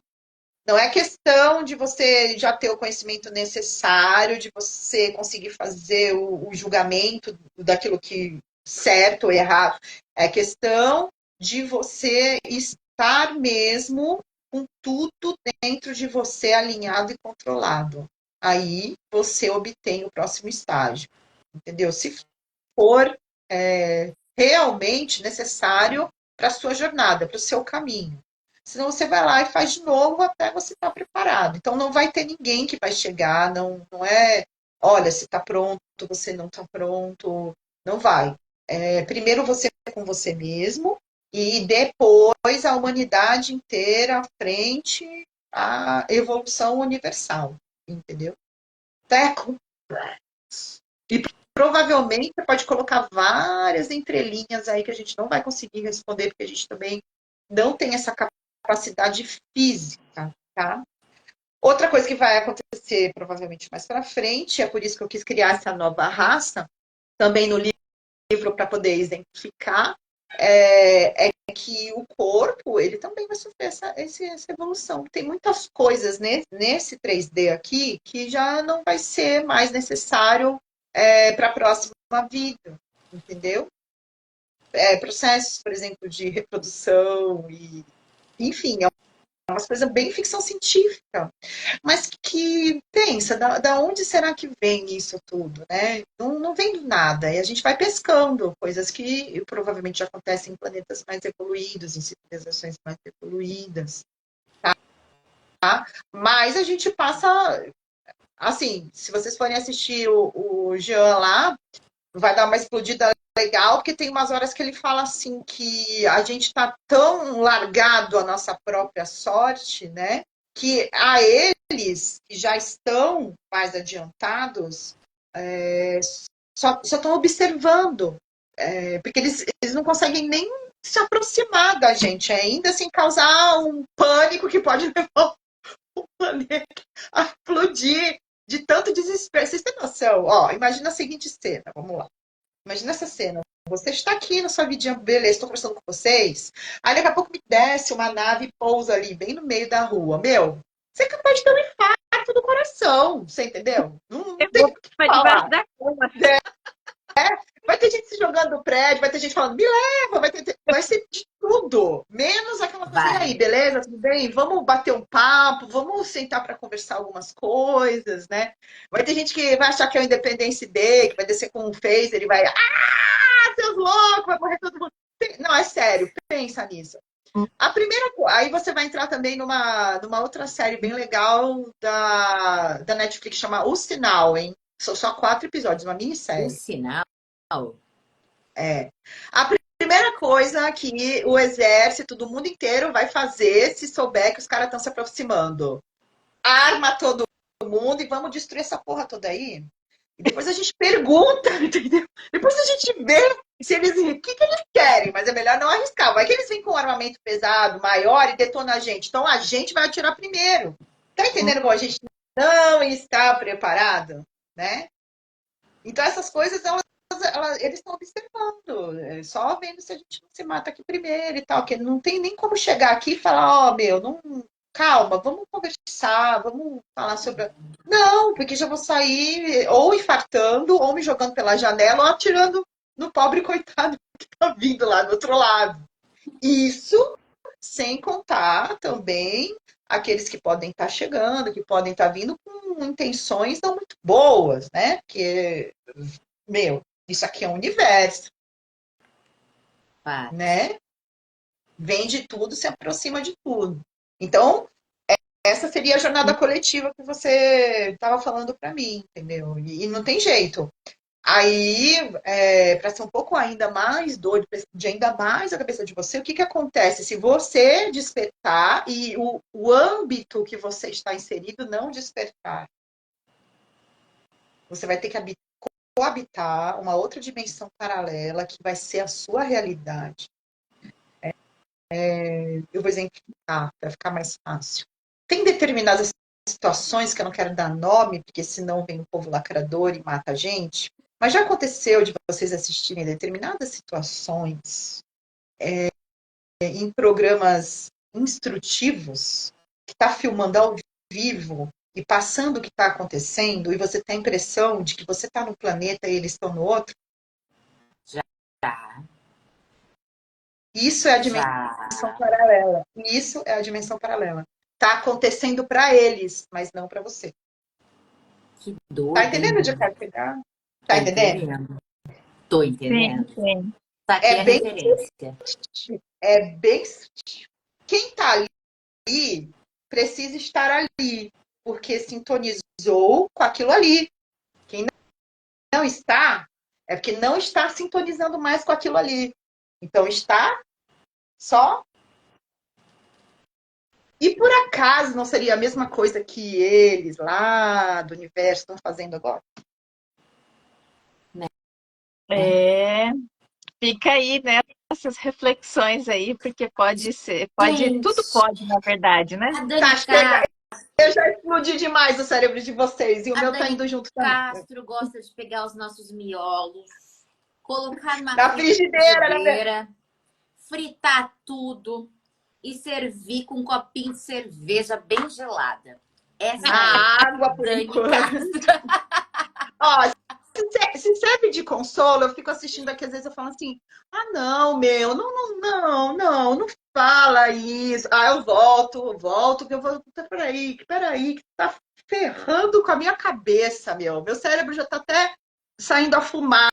não é questão de você já ter o conhecimento necessário, de você conseguir fazer o julgamento daquilo que certo ou errado. É questão de você estar mesmo com tudo dentro de você alinhado e controlado. Aí você obtém o próximo estágio, entendeu? Se for realmente necessário para a sua jornada, para o seu caminho. Senão você vai lá e faz de novo até você estar preparado. Então não vai ter ninguém que vai chegar, não é, olha, se está pronto, você não está pronto, não vai. Primeiro você com você mesmo e depois a humanidade inteira à frente à evolução universal, entendeu? Então é complexo. E provavelmente você pode colocar várias entrelinhas aí que a gente não vai conseguir responder, porque a gente também não tem essa capacidade física, tá? Outra coisa que vai acontecer provavelmente mais para frente, é por isso que eu quis criar essa nova raça, também no livro para poder exemplificar, é que o corpo, ele também vai sofrer essa evolução. Tem muitas coisas nesse 3D aqui que já não vai ser mais necessário para a próxima vida, entendeu? Processos, por exemplo, de reprodução e, enfim, é uma coisa bem ficção científica, mas que pensa, da onde será que vem isso tudo, né? Não vem do nada, e a gente vai pescando coisas que provavelmente acontecem em planetas mais evoluídos, em civilizações mais evoluídas, tá? Mas a gente passa, assim, se vocês forem assistir o Jean lá, vai dar uma explodida legal, porque tem umas horas que ele fala assim que a gente está tão largado à nossa própria sorte, né? Que a eles que já estão mais adiantados só estão observando, porque eles não conseguem nem se aproximar da gente ainda sem causar um pânico que pode levar o planeta a explodir de tanto desespero. Vocês têm noção? Ó, imagina a seguinte cena, vamos lá. Imagina essa cena. Você está aqui na sua vidinha, beleza, estou conversando com vocês. Aí daqui a pouco me desce uma nave e pousa ali, bem no meio da rua. Meu, você é capaz de ter um infarto do coração, você entendeu? Não Eu tem vou o que para debaixo falar. da cama. Vai ter gente se jogando do prédio, vai ter gente falando, me leva, vai ser de tudo. Menos aquela coisa, e aí, Vai. beleza? Tudo bem? Vamos bater um papo, vamos sentar para conversar algumas coisas, né? Vai ter gente que vai achar que é o Independence Day, que vai descer com um phaser e vai, seus loucos, vai morrer todo mundo. Não, é sério, pensa nisso. A primeira coisa, aí você vai entrar também numa outra série bem legal da Netflix, chama O Sinal, hein? São só 4 episódios, uma O minissérie. sinal. A primeira coisa que o exército do mundo inteiro vai fazer se souber que os caras estão se aproximando. Arma todo mundo e vamos destruir essa porra toda aí. E depois a gente pergunta, entendeu? Depois a gente vê se eles, o que eles querem, mas é melhor não arriscar. Vai que eles vêm com um armamento pesado, maior e detona a gente. Então a gente vai atirar primeiro. Tá entendendo como a gente não está preparado, né? Então essas coisas, eles estão observando, só vendo se a gente não se mata aqui primeiro e tal, que não tem nem como chegar aqui e falar, ó, meu, não, calma, vamos conversar, vamos falar sobre. Não, porque já vou sair ou infartando, ou me jogando pela janela, ou atirando no pobre coitado que tá vindo lá do outro lado. Isso sem contar também aqueles que podem estar chegando, que podem estar vindo com intenções não muito boas, né? Porque, meu, isso aqui é um universo, Vai. né? Vem de tudo, se aproxima de tudo. Então, essa seria a jornada coletiva que você estava falando para mim, entendeu? E não tem jeito. Aí, para ser um pouco ainda mais doido, de ainda mais a cabeça de você, o que acontece se você despertar e o âmbito que você está inserido não despertar? Você vai ter que coabitar uma outra dimensão paralela que vai ser a sua realidade. Eu vou exemplificar para ficar mais fácil. Tem determinadas situações que eu não quero dar nome, porque senão vem o povo lacrador e mata a gente. Mas já aconteceu de vocês assistirem determinadas situações em programas instrutivos, que está filmando ao vivo e passando o que está acontecendo, e você tem a impressão de que você está no planeta e eles estão no outro? Tá. Isso é a dimensão paralela. Isso é a dimensão paralela. Está acontecendo para eles, mas não para você. Que doido. Tá entendendo onde eu quero pegar? Tá entendendo? Tô entendendo. Sim. Tá aqui a referência. É bem sutil. Quem tá ali precisa estar ali, porque sintonizou com aquilo ali. Quem não está, é porque não está sintonizando mais com aquilo ali. Então está só. E por acaso não seria a mesma coisa que eles lá do universo estão fazendo agora? Fica aí, né, essas reflexões aí, porque pode ser, Gente, tudo pode, na verdade, né? A Dani Tá, chega. Castro, Eu já explodi demais o cérebro de vocês e o meu tá indo junto também. Castro gosta de pegar os nossos miolos, colocar numa Na frigideira, fritar tudo e servir com um copinho de cerveja bem gelada. Essa A água, por Dani enquanto. Castro. Ó, se serve de consolo, eu fico assistindo aqui, às vezes eu falo assim, não, meu, não fala isso. Eu volto, que eu vou, peraí, que tá ferrando com a minha cabeça, meu. Meu cérebro já tá até saindo a fumaça.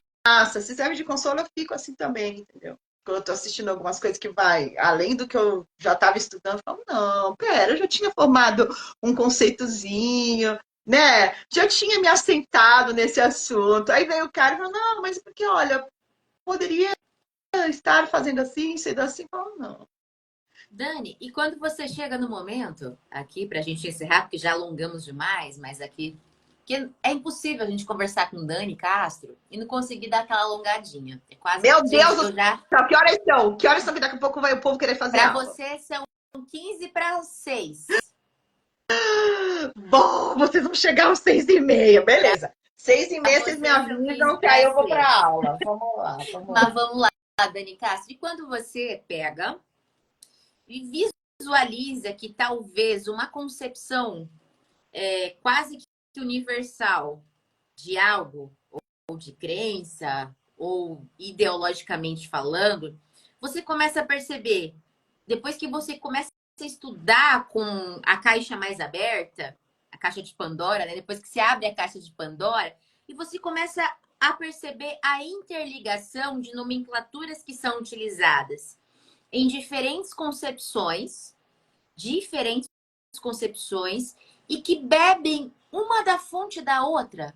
Se serve de consolo, eu fico assim também, entendeu? Quando eu tô assistindo algumas coisas que vai além do que eu já estava estudando, eu falo, não, pera, eu já tinha formado um conceitozinho, né? Já tinha me assentado nesse assunto. Aí veio o cara e falou, não, mas porque, olha, poderia estar fazendo assim, sendo assim. Oh, não. Dani, e quando você chega no momento, aqui, para a gente encerrar, porque já alongamos demais, mas aqui, que é impossível a gente conversar com Dani Castro e não conseguir dar aquela alongadinha. É quase, Meu gente, Deus do eu já. céu, que horas são? Que horas são que daqui a pouco vai o povo querer fazer Para aula? você são 15 para 6. Bom, vocês vão chegar às 6h30, beleza. 6h30 Para vocês me você são 15 avisam que aí para eu vou para 6. aula. Vamos lá, vamos lá. Mas vamos lá, Dani Castro. E quando você pega e visualiza que talvez uma concepção quase que universal de algo, ou de crença, ou ideologicamente falando, você começa a perceber, depois que você começa a estudar com a caixa mais aberta, a caixa de Pandora, né? Depois que você abre a caixa de Pandora, e você começa a perceber a interligação de nomenclaturas que são utilizadas em diferentes concepções, e que bebem uma da fonte da outra.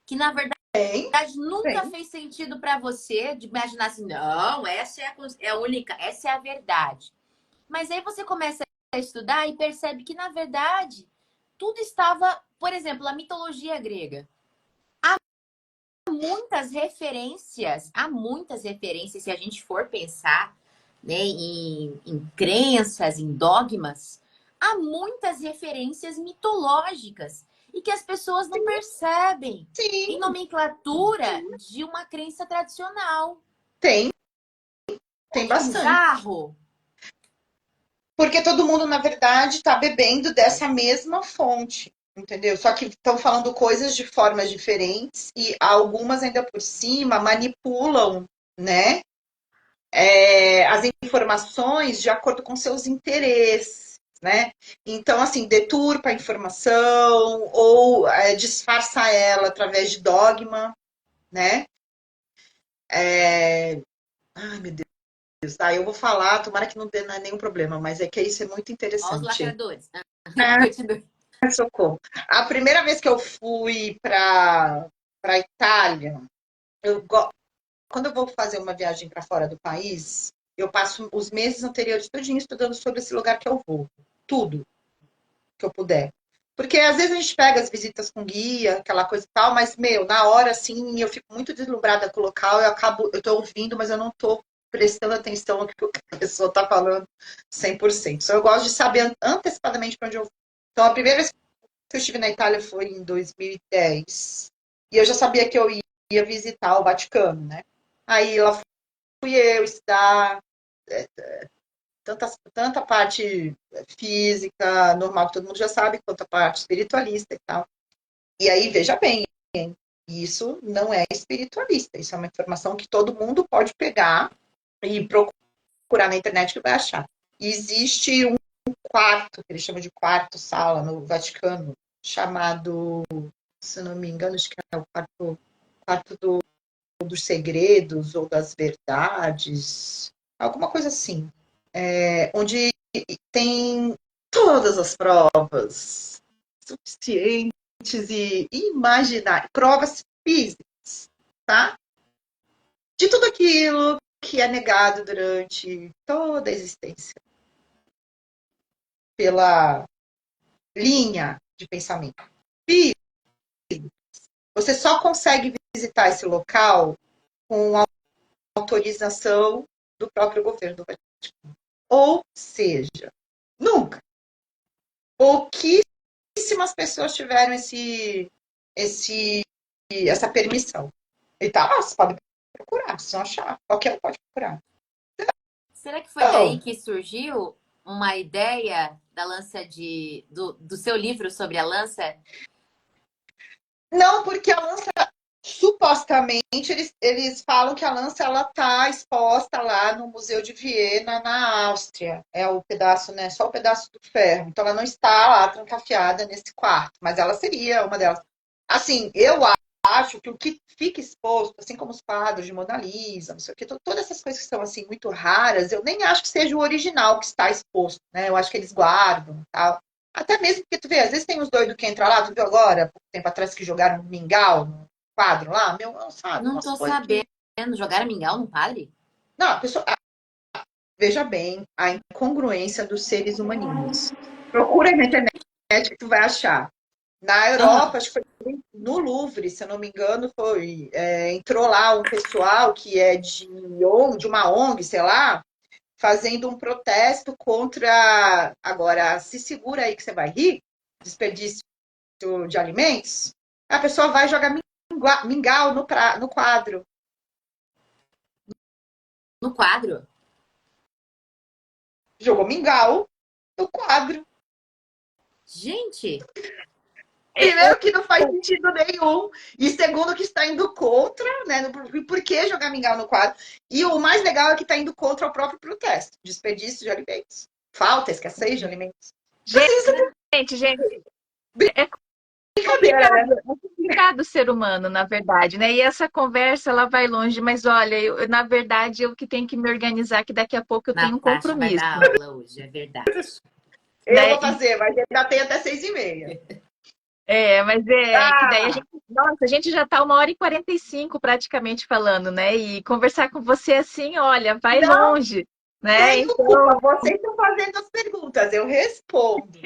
Que, na verdade, nunca fez sentido para você de imaginar assim, não, essa é a única, essa é a verdade. Mas aí você começa a estudar e percebe que, na verdade, tudo estava, por exemplo, a mitologia grega. Há muitas referências, se a gente for pensar, né, em crenças, em dogmas, há muitas referências mitológicas e que as pessoas não percebem. Sim. Em nomenclatura de uma crença tradicional. Tem É bastante. bizarro. Porque todo mundo, na verdade, está bebendo dessa mesma fonte, entendeu? Só que estão falando coisas de formas diferentes e algumas ainda por cima manipulam, né? As informações de acordo com seus interesses, né? Então, assim, deturpa a informação ou disfarça ela através de dogma, né? Ai, meu Deus. Eu vou falar, tomara que não dê nenhum problema, mas é que isso é muito Olha os interessante. lacradores. Socorro. A primeira vez que eu fui para Itália, quando eu vou fazer uma viagem para fora do país, eu passo os meses anteriores todinho estudando sobre esse lugar que eu vou. Tudo que eu puder. Porque às vezes a gente pega as visitas com guia, aquela coisa e tal, mas, na hora, assim, eu fico muito deslumbrada com o local, eu tô ouvindo, mas eu não tô prestando atenção no que a pessoa tá falando 100%. Então, eu gosto de saber antecipadamente para onde eu vou. Então, a primeira vez que eu estive na Itália foi em 2010. E eu já sabia que eu ia visitar o Vaticano, né? Aí lá fui eu estudar tanta parte física, normal, que todo mundo já sabe, quanto a parte espiritualista e tal. E aí, veja bem, isso não é espiritualista, isso é uma informação que todo mundo pode pegar e procurar na internet que vai achar. Existe um quarto, que eles chamam de quarto-sala no Vaticano, chamado, se não me engano, acho que é o quarto dos segredos ou das verdades, alguma coisa assim, onde tem todas as provas suficientes e imaginar provas físicas, tá? De tudo aquilo que é negado durante toda a existência pela linha de pensamento. E você só consegue visitar esse local com a autorização do próprio governo do Vaticano. Ou seja, nunca. Pouquíssimas pessoas tiveram essa permissão. E tá lá, vocês podem procurar, se não achar. Qualquer um pode procurar. Será que foi daí que surgiu uma ideia da lança do seu livro sobre a lança? Não, porque a lança, supostamente, eles falam que a lança ela tá exposta lá no Museu de Viena, na Áustria. É o pedaço, né? Só o pedaço do ferro. Então ela não está lá trancafiada nesse quarto, mas ela seria uma delas. Assim, eu acho que o que fica exposto, assim como os quadros de Mona Lisa, não sei o que, todas essas coisas que são assim muito raras, eu nem acho que seja o original que está exposto, né? Eu acho que eles guardam, tal. Até mesmo porque tu vê, às vezes tem uns doidos que entram lá, tu viu agora, pouco tempo atrás que jogaram um mingau no quadro lá, meu, sabe? Não Umas tô coisas que sabendo. Jogaram mingau no padre? Não, a pessoa, veja bem a incongruência dos seres humaninhos. Procura aí na internet que tu vai achar. Na Aham. Europa, acho que foi no Louvre, se eu não me engano, entrou lá um pessoal que é de uma ONG, sei lá, fazendo um protesto contra. Agora, se segura aí que você vai rir, desperdício de alimentos. A pessoa vai jogar mingau no quadro. No quadro? Jogou mingau no quadro. Gente, Primeiro que não faz sentido nenhum. E segundo que está indo contra, né? Por que jogar mingau no quadro? E o mais legal é que está indo contra o próprio protesto. Desperdício de alimentos. Falta, escassez de alimentos. Mas isso gente, é é brincadeira, né? complicado o ser humano, na verdade, né? E essa conversa, ela vai longe, mas olha, na verdade, eu que tenho que me organizar, que daqui a pouco eu tenho um Natasha vai compromisso, dar aula hoje, é verdade. Eu né? vou fazer, mas ainda tem até 6h30. Mas que daí Ah, a gente já tá 1h45 praticamente falando, né? E conversar com você assim, olha, vai não longe, né? tenho Então, culpa. Vocês estão fazendo as perguntas, eu respondo.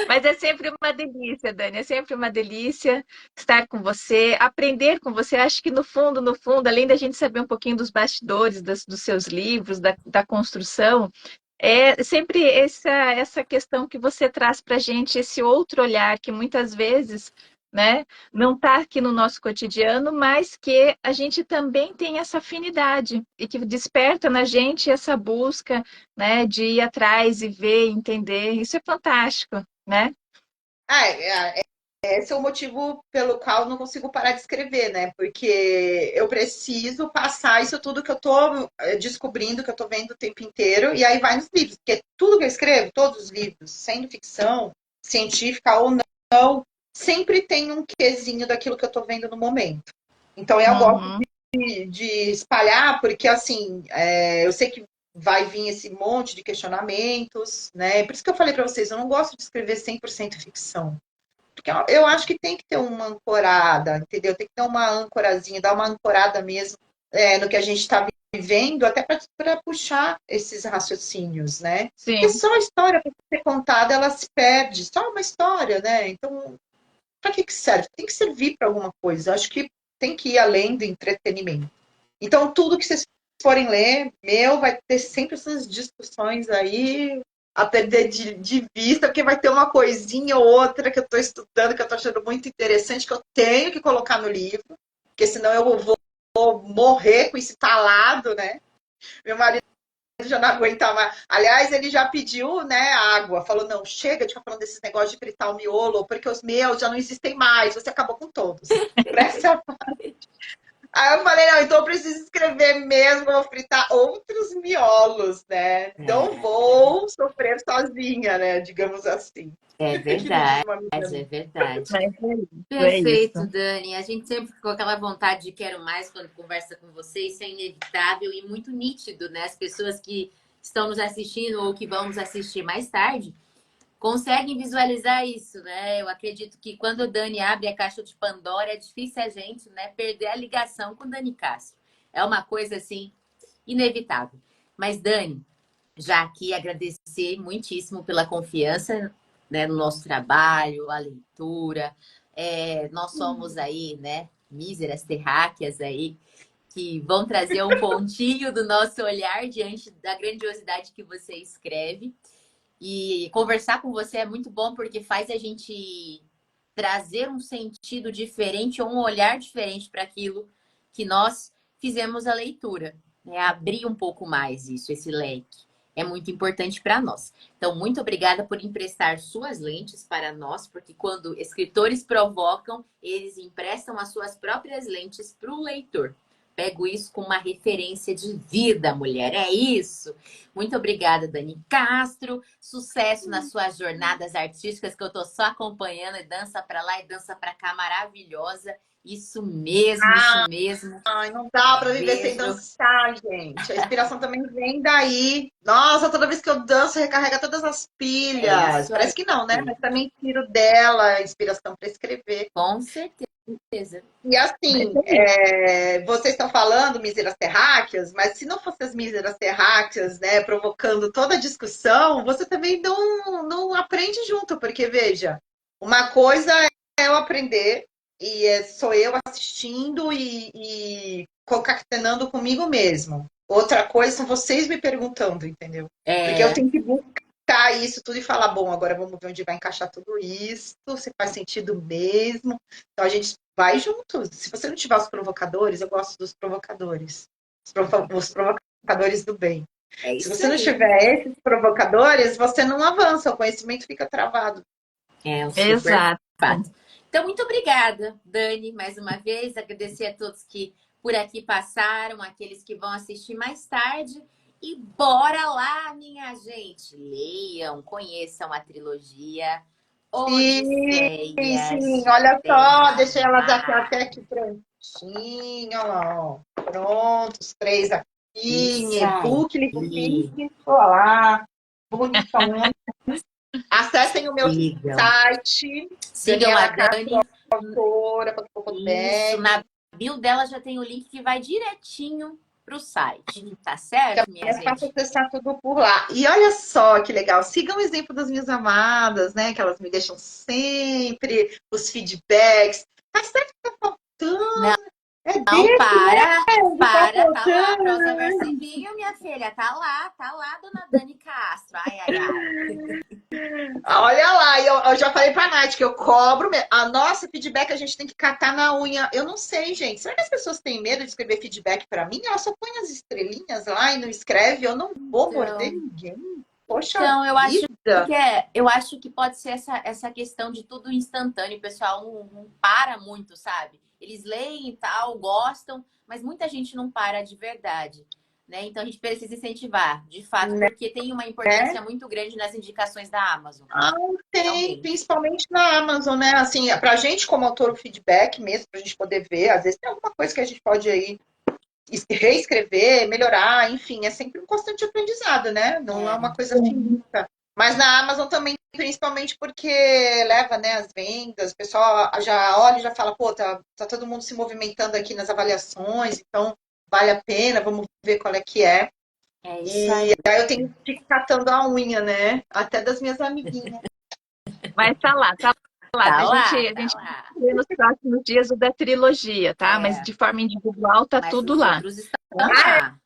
mas é sempre uma delícia, Dani, é sempre uma delícia estar com você, aprender com você. Acho que no fundo, além da gente saber um pouquinho dos bastidores dos seus livros, da construção, é sempre essa questão que você traz para a gente, esse outro olhar que muitas vezes, né, não está aqui no nosso cotidiano, mas que a gente também tem essa afinidade e que desperta na gente essa busca, né, de ir atrás e ver, entender. Isso é fantástico, né? Esse é o motivo pelo qual eu não consigo parar de escrever, né? Porque eu preciso passar isso tudo que eu tô descobrindo, que eu tô vendo o tempo inteiro, e aí vai nos livros. Porque tudo que eu escrevo, todos os livros, sendo ficção, científica ou não, sempre tem um quezinho daquilo que eu tô vendo no momento. Então eu gosto Uhum. de espalhar, porque assim, eu sei que vai vir esse monte de questionamentos, né? Por isso que eu falei para vocês, eu não gosto de escrever 100% ficção. Porque eu acho que tem que ter uma ancorada, entendeu? Tem que ter uma ancorazinha, dar uma ancorada mesmo no que a gente está vivendo, até para puxar esses raciocínios, né? Porque Sim. só a história para ser contada, ela se perde, só uma história, né? Então, para que serve? Tem que servir para alguma coisa. Eu acho que tem que ir além do entretenimento. Então, tudo que vocês forem ler, vai ter sempre essas discussões aí a perder de vista, porque vai ter uma coisinha ou outra que eu estou estudando, que eu estou achando muito interessante, que eu tenho que colocar no livro, porque senão eu vou morrer com esse talado, né? Meu marido já não aguenta mais. Aliás, ele já pediu, né, água. Falou, não, chega de ficar falando desses negócios de fritar o miolo, porque os meus já não existem mais. Você acabou com todos. Presta. Aí eu falei, não, então eu preciso escrever mesmo, vou fritar outros miolos, né? Não É, vou sofrer sozinha, né? Digamos assim. é Que me diz verdade, uma é menina. verdade. Mas é isso, é Perfeito, isso. Dani. A gente sempre ficou com aquela vontade de quero mais quando conversa com você. Isso é inevitável e muito nítido, né? As pessoas que estão nos assistindo ou que vão nos assistir mais tarde conseguem visualizar isso, né? Eu acredito que quando o Dani abre a caixa de Pandora, é difícil a gente, né, perder a ligação com o Dani Castro. É uma coisa assim inevitável. Mas Dani, já aqui agradecer muitíssimo pela confiança, né, no nosso trabalho, a leitura. Nós somos aí, né, míseras terráqueas aí, que vão trazer um pontinho do nosso olhar diante da grandiosidade que você escreve. E conversar com você é muito bom porque faz a gente trazer um sentido diferente ou um olhar diferente para aquilo que nós fizemos a leitura, né? Abrir um pouco mais isso, esse leque. É muito importante para nós. Então, muito obrigada por emprestar suas lentes para nós, porque quando escritores provocam, eles emprestam as suas próprias lentes para o leitor. Pego isso com uma referência de vida, mulher. É isso. Muito obrigada, Dani Castro. Sucesso nas suas jornadas artísticas, que eu tô só acompanhando, e dança para lá e dança para cá, maravilhosa. Isso mesmo, isso mesmo. Ai, não dá para viver sem Beijo. dançar, gente. A inspiração também vem daí. Nossa, toda vez que eu danço, recarrega todas as É pilhas. isso aí. Parece que não, né? Mas também tiro dela a inspiração para escrever. Com certeza. certeza. E assim, vocês estão falando míseras terráqueas, mas se não fosse as míseras terráqueas, né, provocando toda a discussão, você também não aprende junto, porque veja, uma coisa é eu aprender e sou eu assistindo e concatenando comigo mesmo. Outra coisa são vocês me perguntando, entendeu? Porque eu tenho que buscar isso tudo e falar, bom, agora vamos ver onde vai encaixar tudo isso, se faz sentido mesmo. Então a gente vai juntos. Se você não tiver os provocadores, eu gosto dos provocadores. Os provocadores do bem. É Se isso você não aí. tiver esses provocadores, você não avança, o conhecimento fica travado. É um super Exato. fato. Então, muito obrigada, Dani, mais uma vez. Agradecer a todos que por aqui passaram, aqueles que vão assistir mais tarde. E bora lá, minha gente. Leiam, conheçam a trilogia Odisseias Sim, de olha só, deixei elas Terra-Mar. até aqui prontinho, ó. Pronto, os três aqui, em Isso e-book, livro aí. físico, olha lá, bonitão. Acessem o meu Sigam. site, Sigam a Daniela Dani. Isso, Autora.com.br. na bio dela já tem o link que vai direitinho para o site. Tá certo, minha É fácil gente? acessar tudo por lá. E olha só que legal, sigam o exemplo das minhas amadas, né? Que elas me deixam sempre os feedbacks. Mas sabe o que tá faltando? É Não, desse, tá tá lá, faltando. prosa verso e vinho, minha filha, tá lá, dona Dani Castro, ai, ai, ai. Olha lá, eu já falei pra Nath que eu cobro. A nossa feedback a gente tem que catar na unha. Eu não sei, gente. Será que as pessoas têm medo de escrever feedback pra mim? Ela só põe as estrelinhas lá e não escreve. Eu não vou morder ninguém. Poxa Então, vida. eu acho que pode ser essa questão de tudo instantâneo, o pessoal não para muito, sabe? Eles leem e tal, gostam, mas muita gente não para de verdade, né? Então a gente precisa incentivar, de fato, Né? porque tem uma importância muito grande nas indicações da Amazon, Ah, tem, realmente. principalmente na Amazon, né? Assim, pra gente como autor, o feedback mesmo, pra gente poder ver, às vezes tem alguma coisa que a gente pode aí reescrever, melhorar, enfim, é sempre um constante aprendizado, né? Não é uma coisa finita. Mas na Amazon também, principalmente porque leva, né, as vendas, o pessoal já olha e já fala, pô, tá todo mundo se movimentando aqui nas avaliações, então vale a pena, vamos ver qual é que é. É isso E aí. aí eu tenho que ir catando a unha, né? Até das minhas amiguinhas. Mas tá lá, tá lá. Tá A gente, lá, a tá gente lá. vai ver nos próximos dias o da trilogia, tá? Mas É, de forma individual tá mas tudo os lá. outros estão lá.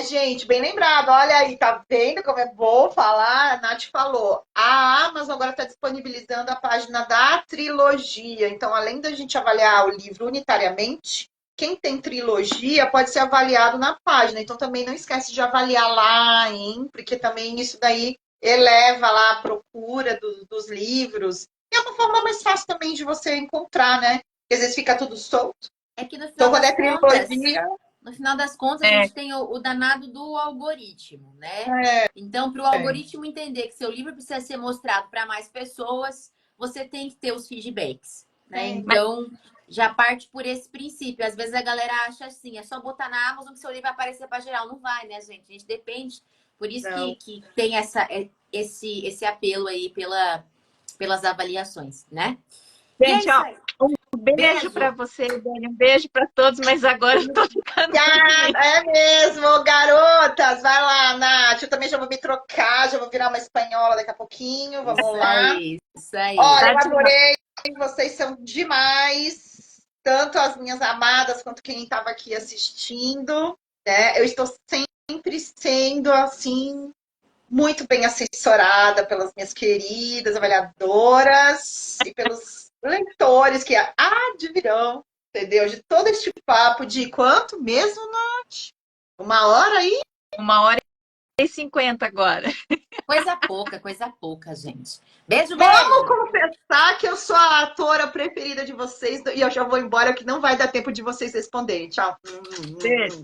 Gente, bem lembrado. Olha aí, tá vendo como é bom falar? A Nath falou. A Amazon agora está disponibilizando a página da trilogia. Então, além da gente avaliar o livro unitariamente, quem tem trilogia pode ser avaliado na página. Então, também não esquece de avaliar lá, hein? Porque também isso daí eleva lá a procura dos livros. E é uma forma mais fácil também de você encontrar, né? Porque às vezes fica tudo solto. É que Então, quando é trilogia, no final das contas, a É, gente tem o danado do algoritmo, né? é, Então, para o algoritmo entender que seu livro precisa ser mostrado para mais pessoas, você tem que ter os feedbacks, né? Tem. Então, já parte por esse princípio. Às vezes a galera acha assim, é só botar na Amazon que seu livro vai aparecer para geral. Não vai, né, gente? A gente depende. Por isso Não. que tem esse apelo aí pelas avaliações, né? E é gente, isso ó, aí. um beijo para Beijo! você, Dani, um beijo para todos, mas agora eu tô ficando aqui. É mesmo, garotas. Vai lá, Nath. Eu também já vou me trocar, já vou virar uma espanhola daqui a pouquinho. Vamos Isso lá. aí, isso aí. Olha, Tá eu demais. adorei. Vocês são demais. Tanto as minhas amadas quanto quem estava aqui assistindo. Né? Eu estou sempre sendo assim, muito bem assessorada pelas minhas queridas avaliadoras e pelos leitores que advirão, entendeu? De todo este papo de quanto mesmo, Nath? 1 hora aí? 1h50 agora. Coisa pouca, gente. Beijo, Vamos beijo! confessar que eu sou a atora preferida de vocês e eu já vou embora que não vai dar tempo de vocês responderem. Tchau. Beijo.